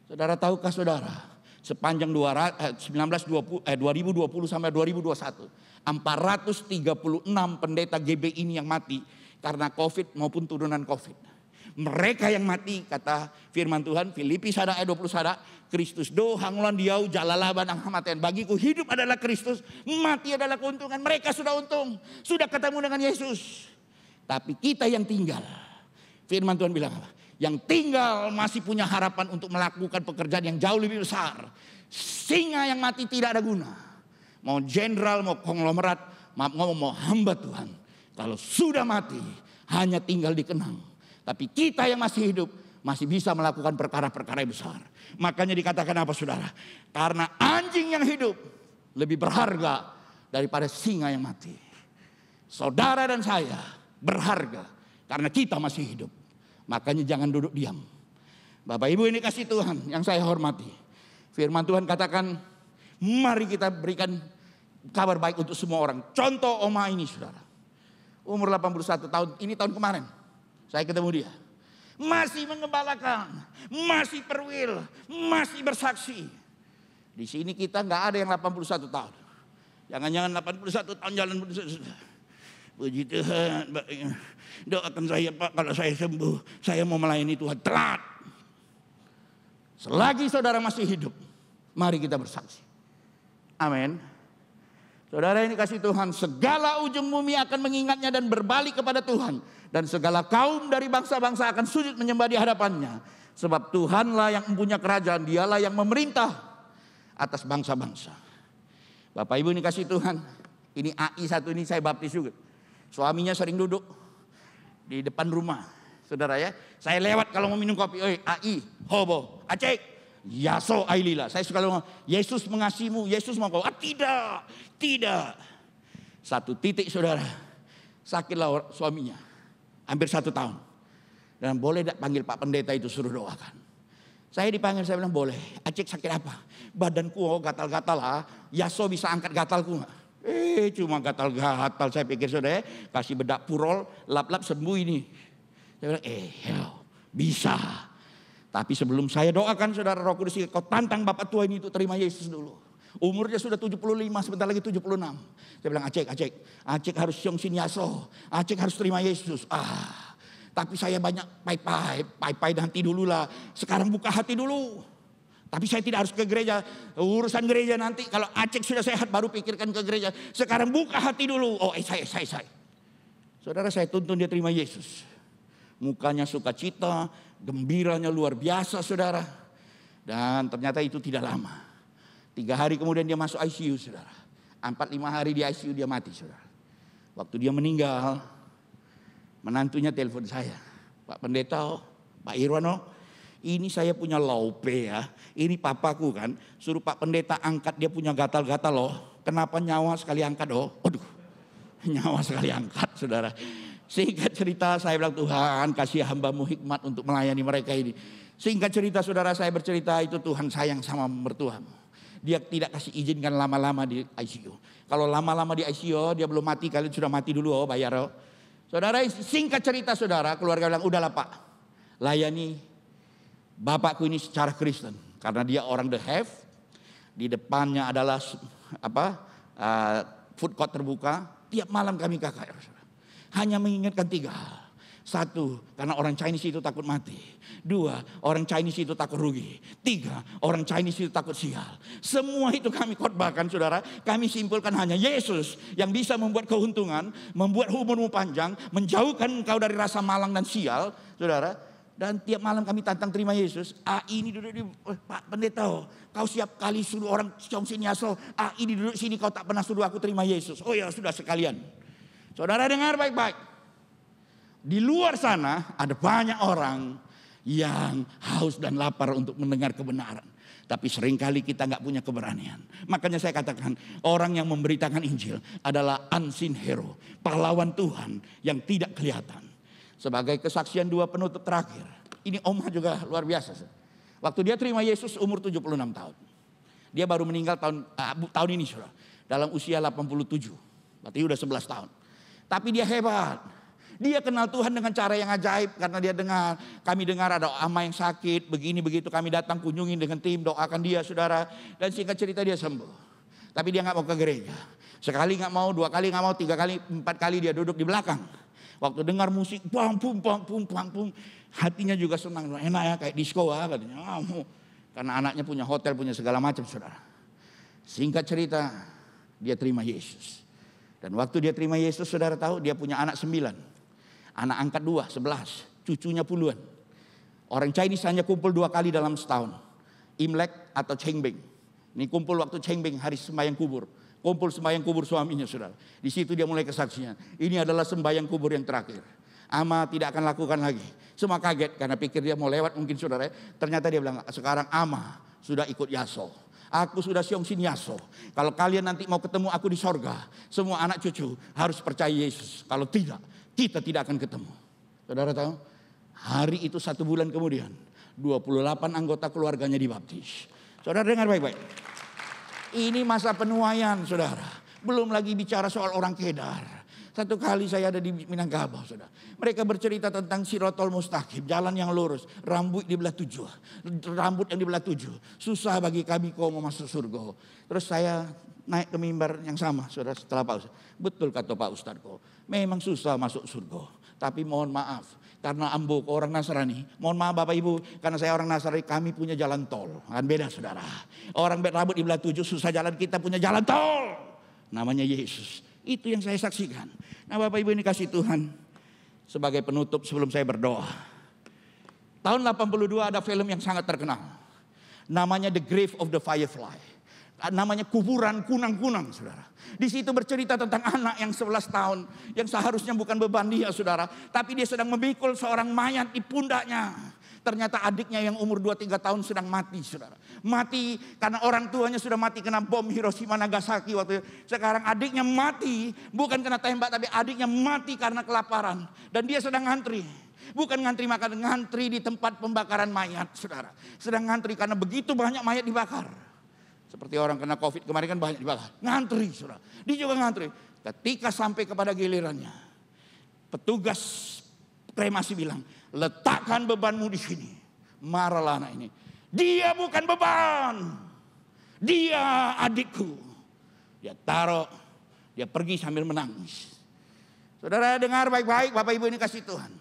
Saudara tahukah saudara? Sepanjang 2020 sampai 2021. 436 pendeta GB ini yang mati karena COVID maupun turunan COVID. Mereka yang mati, kata firman Tuhan, Filipi 1 ayat 20 sada, Kristus do hangulan diau jalalaban ang hamatian. Bagiku hidup adalah Kristus, mati adalah keuntungan. Mereka sudah untung, sudah ketemu dengan Yesus. Tapi kita yang tinggal, firman Tuhan bilang apa? Yang tinggal masih punya harapan untuk melakukan pekerjaan yang jauh lebih besar. Singa yang mati tidak ada guna. Mau jenderal, mau konglomerat, mau hamba Tuhan. Kalau sudah mati, hanya tinggal dikenang. Tapi kita yang masih hidup, masih bisa melakukan perkara-perkara yang besar. Makanya dikatakan apa saudara? Karena anjing yang hidup lebih berharga daripada singa yang mati. Saudara dan saya berharga karena kita masih hidup. Makanya jangan duduk diam. Bapak Ibu ini kasih Tuhan yang saya hormati. Firman Tuhan katakan, mari kita berikan kabar baik untuk semua orang. Contoh Oma ini saudara. Umur 81 tahun, ini tahun kemarin. Saya ketemu dia. Masih mengembalakan, masih perwil, masih bersaksi. Di sini kita nggak ada yang 81 tahun. Jangan-jangan 81 tahun jalan puji Tuhan, doakan saya Pak kalau saya sembuh, saya mau melayani Tuhan. Telat. Selagi saudara masih hidup, mari kita bersaksi. Amin. Saudara ini kasih Tuhan, segala ujung bumi akan mengingatnya dan berbalik kepada Tuhan. Dan segala kaum dari bangsa-bangsa akan sujud menyembah di hadapannya. Sebab Tuhanlah yang mempunyai kerajaan, dialah yang memerintah atas bangsa-bangsa. Bapak Ibu ini kasih Tuhan, ini AI satu ini saya baptis juga. Suaminya sering duduk di depan rumah. Saudara ya, saya lewat kalau mau minum kopi, oi AI, hobo, acek, yaso ailila. Saya suka ngomong, Yesus mengasihimu, Yesus mau kau. Tidak. Satu titik saudara, sakitlah suaminya, hampir 1 tahun. Dan boleh tak panggil Pak Pendeta itu suruh doakan. Saya dipanggil, saya bilang boleh. Acek sakit apa? Badanku gatal-gatal lah. Yaso bisa angkat gatalku nggak? Cuma gatal-gatal. Saya pikir saudara kasih bedak purol, lap-lap sembuh ini. Saya bilang bisa. Tapi sebelum saya doakan saudara, Roh Kudus, kau tantang Bapak tua ini untuk terima Yesus dulu. Umurnya sudah 75, sebentar lagi 76. Saya bilang, Acek harus Siong Siniaso. Acek harus terima Yesus. Tapi saya banyak pai nanti dulu lah. Sekarang buka hati dulu. Tapi saya tidak harus ke gereja. Urusan gereja nanti. Kalau Acek sudah sehat baru pikirkan ke gereja. Sekarang buka hati dulu. Saya. Saudara, saya tuntun dia terima Yesus. Mukanya sukacita, gembiranya luar biasa, saudara. Dan ternyata itu tidak lama. 3 hari kemudian dia masuk ICU, saudara. 4-5 hari di ICU dia mati, saudara. Waktu dia meninggal, menantunya telepon saya. Pak Pendeta, Pak Irwano, ini saya punya laupe ya. Ini papaku kan. Suruh Pak Pendeta angkat, dia punya gatal-gatal loh. Kenapa nyawa sekali angkat oh? Aduh, nyawa sekali angkat, saudara. Singkat cerita saya bilang, Tuhan kasih hamba-Mu hikmat untuk melayani mereka ini. Singkat cerita saudara, saya bercerita itu Tuhan sayang sama mertuamu. Dia tidak kasih izinkan lama-lama di ICU. Kalau lama-lama di ICU dia belum mati, kalian sudah mati dulu bayar oh. Saudara, singkat cerita saudara, keluarga bilang, udahlah Pak, layani bapakku ini secara Kristen. Karena dia orang The Have. Di depannya adalah food court terbuka. Tiap malam kami KKR. Hanya mengingatkan 3 hal. 1, karena orang Chinese itu takut mati. 2, orang Chinese itu takut rugi. 3, orang Chinese itu takut sial. Semua itu kami khotbahkan saudara. Kami simpulkan hanya Yesus yang bisa membuat keuntungan, membuat umurmu panjang, menjauhkan engkau dari rasa malang dan sial, saudara. Dan tiap malam kami tantang terima Yesus. Ini duduk di Pak Pendeta, kau siap kali suruh orang Siong Siniaso. Ini duduk sini, kau tak pernah suruh aku terima Yesus. Oh ya sudah sekalian. Saudara dengar baik-baik. Di luar sana ada banyak orang yang haus dan lapar untuk mendengar kebenaran. Tapi seringkali kita nggak punya keberanian. Makanya saya katakan orang yang memberitakan Injil adalah unseen hero. Pahlawan Tuhan yang tidak kelihatan. Sebagai kesaksian 2 penutup terakhir. Ini Omah juga luar biasa. Waktu dia terima Yesus umur 76 tahun. Dia baru meninggal tahun ini sudah. Dalam usia 87. Berarti udah 11 tahun. Tapi dia hebat. Dia kenal Tuhan dengan cara yang ajaib karena dia dengar. Kami dengar ada ama yang sakit, begini begitu. Kami datang kunjungin dengan tim, doakan dia saudara. Dan singkat cerita dia sembuh. Tapi dia gak mau ke gereja. Sekali gak mau, 2 kali gak mau, 3 kali, 4 kali dia duduk di belakang. Waktu dengar musik, pum, hatinya juga senang. Enak ya kayak disco katanya. Karena anaknya punya hotel, punya segala macam saudara. Singkat cerita, dia terima Yesus. Dan waktu dia terima Yesus saudara tahu dia punya anak 9. Anak angkat 2, 11. Cucunya puluhan. Orang Chinese hanya kumpul 2 kali dalam setahun. Imlek atau Chengbing. Ini kumpul waktu Chengbing, hari sembahyang kubur. Kumpul sembahyang kubur suaminya saudara. Di situ dia mulai kesaksian. Ini adalah sembahyang kubur yang terakhir. Ama tidak akan lakukan lagi. Semua kaget karena pikir dia mau lewat mungkin saudara. Ternyata dia bilang sekarang Ama sudah ikut Yaso. Aku sudah Siong Siniaso. Kalau kalian nanti mau ketemu aku di sorga, semua anak cucu harus percaya Yesus. Kalau tidak, kita tidak akan ketemu. Saudara tahu? Hari itu 1 bulan kemudian 28 anggota keluarganya dibaptis. Saudara dengar baik-baik. Ini masa penuaian saudara. Belum lagi bicara soal orang Kedar. Satu kali saya ada di Minangkabau saudara. Mereka bercerita tentang Sirotol Mustaqim. Jalan yang lurus. Rambut di belah 7. Rambut yang di belah 7. Susah bagi kami kau mau masuk surga. Terus saya naik ke mimbar yang sama saudara setelah Pak Ustadz. Betul kata Pak Ustadz kok. Memang susah masuk surga. Tapi mohon maaf. Karena ambo orang Nasrani. Mohon maaf Bapak Ibu. Karena saya orang Nasrani kami punya jalan tol. Kan beda saudara. Orang rambut di belah 7 susah jalan, kita punya jalan tol. Namanya Yesus. Itu yang saya saksikan. Nah Bapak Ibu ini kasih Tuhan. Sebagai penutup sebelum saya berdoa. Tahun 82 ada film yang sangat terkenal. Namanya The Grave of the Firefly. Namanya kuburan kunang-kunang saudara. Di situ bercerita tentang anak yang 11 tahun. Yang seharusnya bukan beban dia saudara. Tapi dia sedang memikul seorang mayat di pundaknya. Ternyata adiknya yang umur 2-3 tahun sedang mati saudara. Mati karena orang tuanya sudah mati kena bom Hiroshima Nagasaki waktu itu. Sekarang adiknya mati bukan kena tembak tapi adiknya mati karena kelaparan. Dan dia sedang ngantri. Bukan ngantri makan, ngantri di tempat pembakaran mayat saudara. Sedang ngantri karena begitu banyak mayat dibakar. Seperti orang kena COVID kemarin kan banyak dibakar. Ngantri saudara. Dia juga ngantri. Ketika sampai kepada gilirannya. Petugas kremasi bilang. Letakkan bebanmu di sini. Marahlah anak ini. Dia bukan beban. Dia adikku. Dia taruh, dia pergi sambil menangis. Saudara dengar baik-baik, Bapak Ibu ini kasih Tuhan.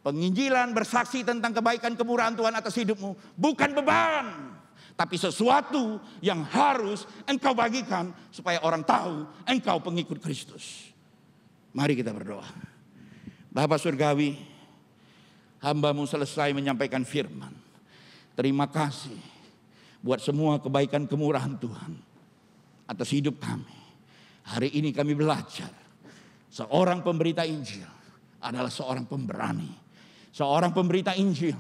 Penginjilan bersaksi tentang kebaikan kemurahan Tuhan atas hidupmu bukan beban. Tapi sesuatu yang harus engkau bagikan supaya orang tahu engkau pengikut Kristus. Mari kita berdoa. Bapa Surgawi, hamba-Mu selesai menyampaikan firman. Terima kasih buat semua kebaikan kemurahan Tuhan atas hidup kami. Hari ini kami belajar, seorang pemberita Injil adalah seorang pemberani. Seorang pemberita Injil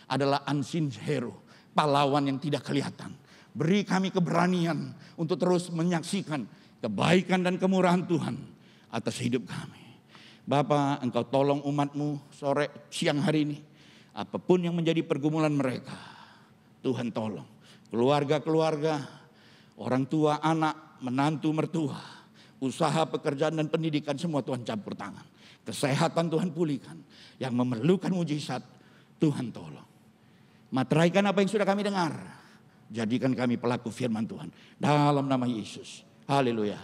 adalah unseen hero, pahlawan yang tidak kelihatan. Beri kami keberanian untuk terus menyaksikan kebaikan dan kemurahan Tuhan atas hidup kami. Bapa, Engkau tolong umat-Mu siang hari ini. Apapun yang menjadi pergumulan mereka, Tuhan tolong. Keluarga-keluarga, orang tua, anak, menantu, mertua, usaha, pekerjaan dan pendidikan semua Tuhan campur tangan. Kesehatan Tuhan pulihkan. Yang memerlukan mujizat Tuhan tolong. Materaikan apa yang sudah kami dengar. Jadikan kami pelaku firman Tuhan. Dalam nama Yesus. Haleluya.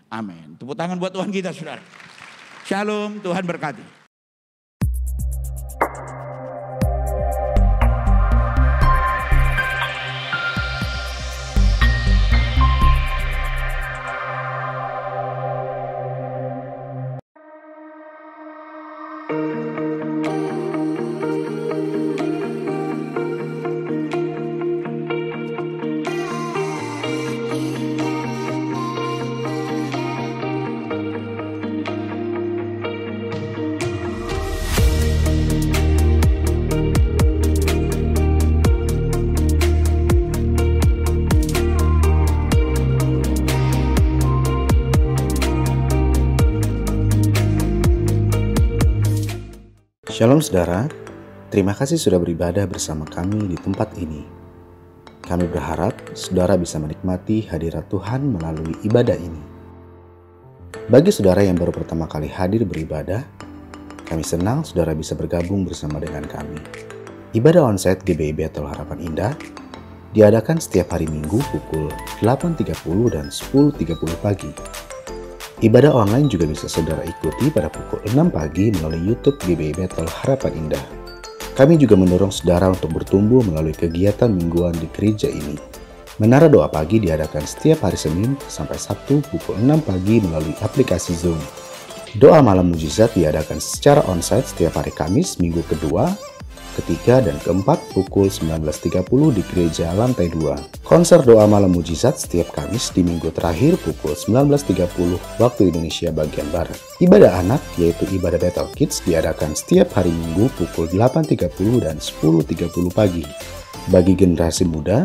Amin. Tepuk tangan buat Tuhan kita, saudara. Shalom, Tuhan berkati. Shalom saudara, terima kasih sudah beribadah bersama kami di tempat ini. Kami berharap saudara bisa menikmati hadirat Tuhan melalui ibadah ini. Bagi saudara yang baru pertama kali hadir beribadah, kami senang saudara bisa bergabung bersama dengan kami. Ibadah onsite GBI Bethel Harapan Indah diadakan setiap hari Minggu pukul 8.30 dan 10.30 pagi. Ibadah online juga bisa saudara ikuti pada pukul 6 pagi melalui YouTube GBI Bethel Harapan Indah. Kami juga mendorong saudara untuk bertumbuh melalui kegiatan mingguan di gereja ini. Menara Doa Pagi diadakan setiap hari Senin sampai Sabtu pukul 6 pagi melalui aplikasi Zoom. Doa Malam Mujizat diadakan secara onsite setiap hari Kamis minggu kedua, ketiga, dan keempat pukul 19.30 di gereja lantai 2. Konser Doa Malam Mujizat setiap Kamis di minggu terakhir pukul 19.30 waktu Indonesia bagian Barat. Ibadah anak yaitu ibadah Bethel Kids diadakan setiap hari Minggu pukul 8.30 dan 10.30 pagi. Bagi generasi muda,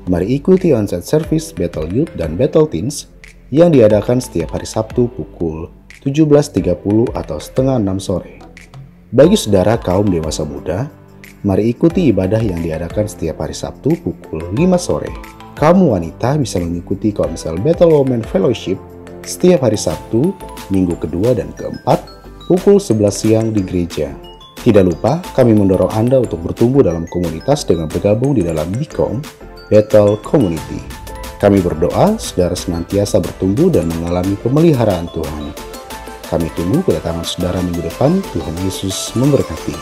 mari ikuti onsite service Bethel Youth dan Bethel Teens yang diadakan setiap hari Sabtu pukul 17.30 atau setengah 6 sore. Bagi saudara kaum dewasa muda, mari ikuti ibadah yang diadakan setiap hari Sabtu pukul 5 sore. Kaum wanita bisa mengikuti Komsel Bethel Women Fellowship setiap hari Sabtu, minggu kedua dan keempat, pukul 11 siang di gereja. Tidak lupa, kami mendorong Anda untuk bertumbuh dalam komunitas dengan bergabung di dalam BCOM, Bethel Community. Kami berdoa, saudara senantiasa bertumbuh dan mengalami pemeliharaan Tuhan. Kami tunggu kedatangan saudara minggu depan. Tuhan Yesus memberkati.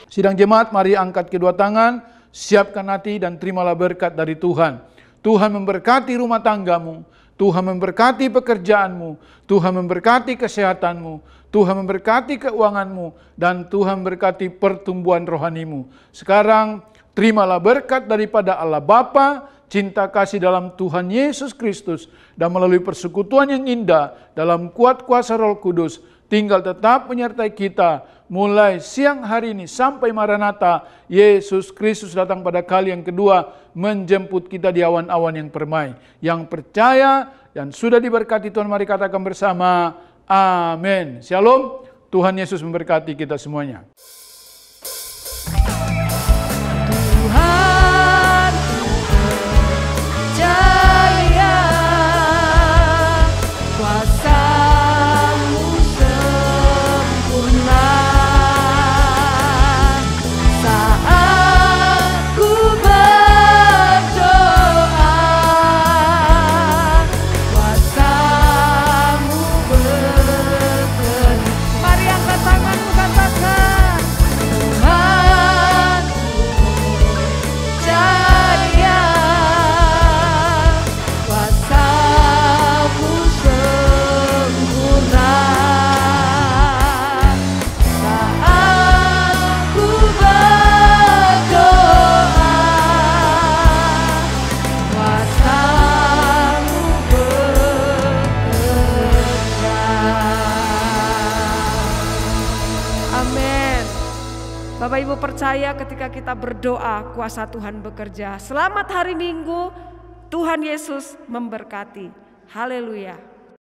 Sidang jemaat, mari angkat kedua tangan, siapkan hati dan terimalah berkat dari Tuhan. Tuhan memberkati rumah tanggamu, Tuhan memberkati pekerjaanmu, Tuhan memberkati kesehatanmu, Tuhan memberkati keuanganmu, dan Tuhan memberkati pertumbuhan rohanimu. Sekarang, terimalah berkat daripada Allah Bapa, cinta kasih dalam Tuhan Yesus Kristus, dan melalui persekutuan yang indah dalam kuat kuasa Roh Kudus, tinggal tetap menyertai kita mulai siang hari ini sampai Maranatha. Yesus Kristus datang pada kali yang kedua menjemput kita di awan-awan yang permai. Yang percaya dan sudah diberkati Tuhan, mari katakan bersama, amin. Shalom, Tuhan Yesus memberkati kita semuanya. Tuhan percaya kuasa-Mu sempurna. Saat ku berdoa Bapak Ibu percaya ketika kita berdoa, kuasa Tuhan bekerja. Selamat hari Minggu, Tuhan Yesus memberkati. Haleluya.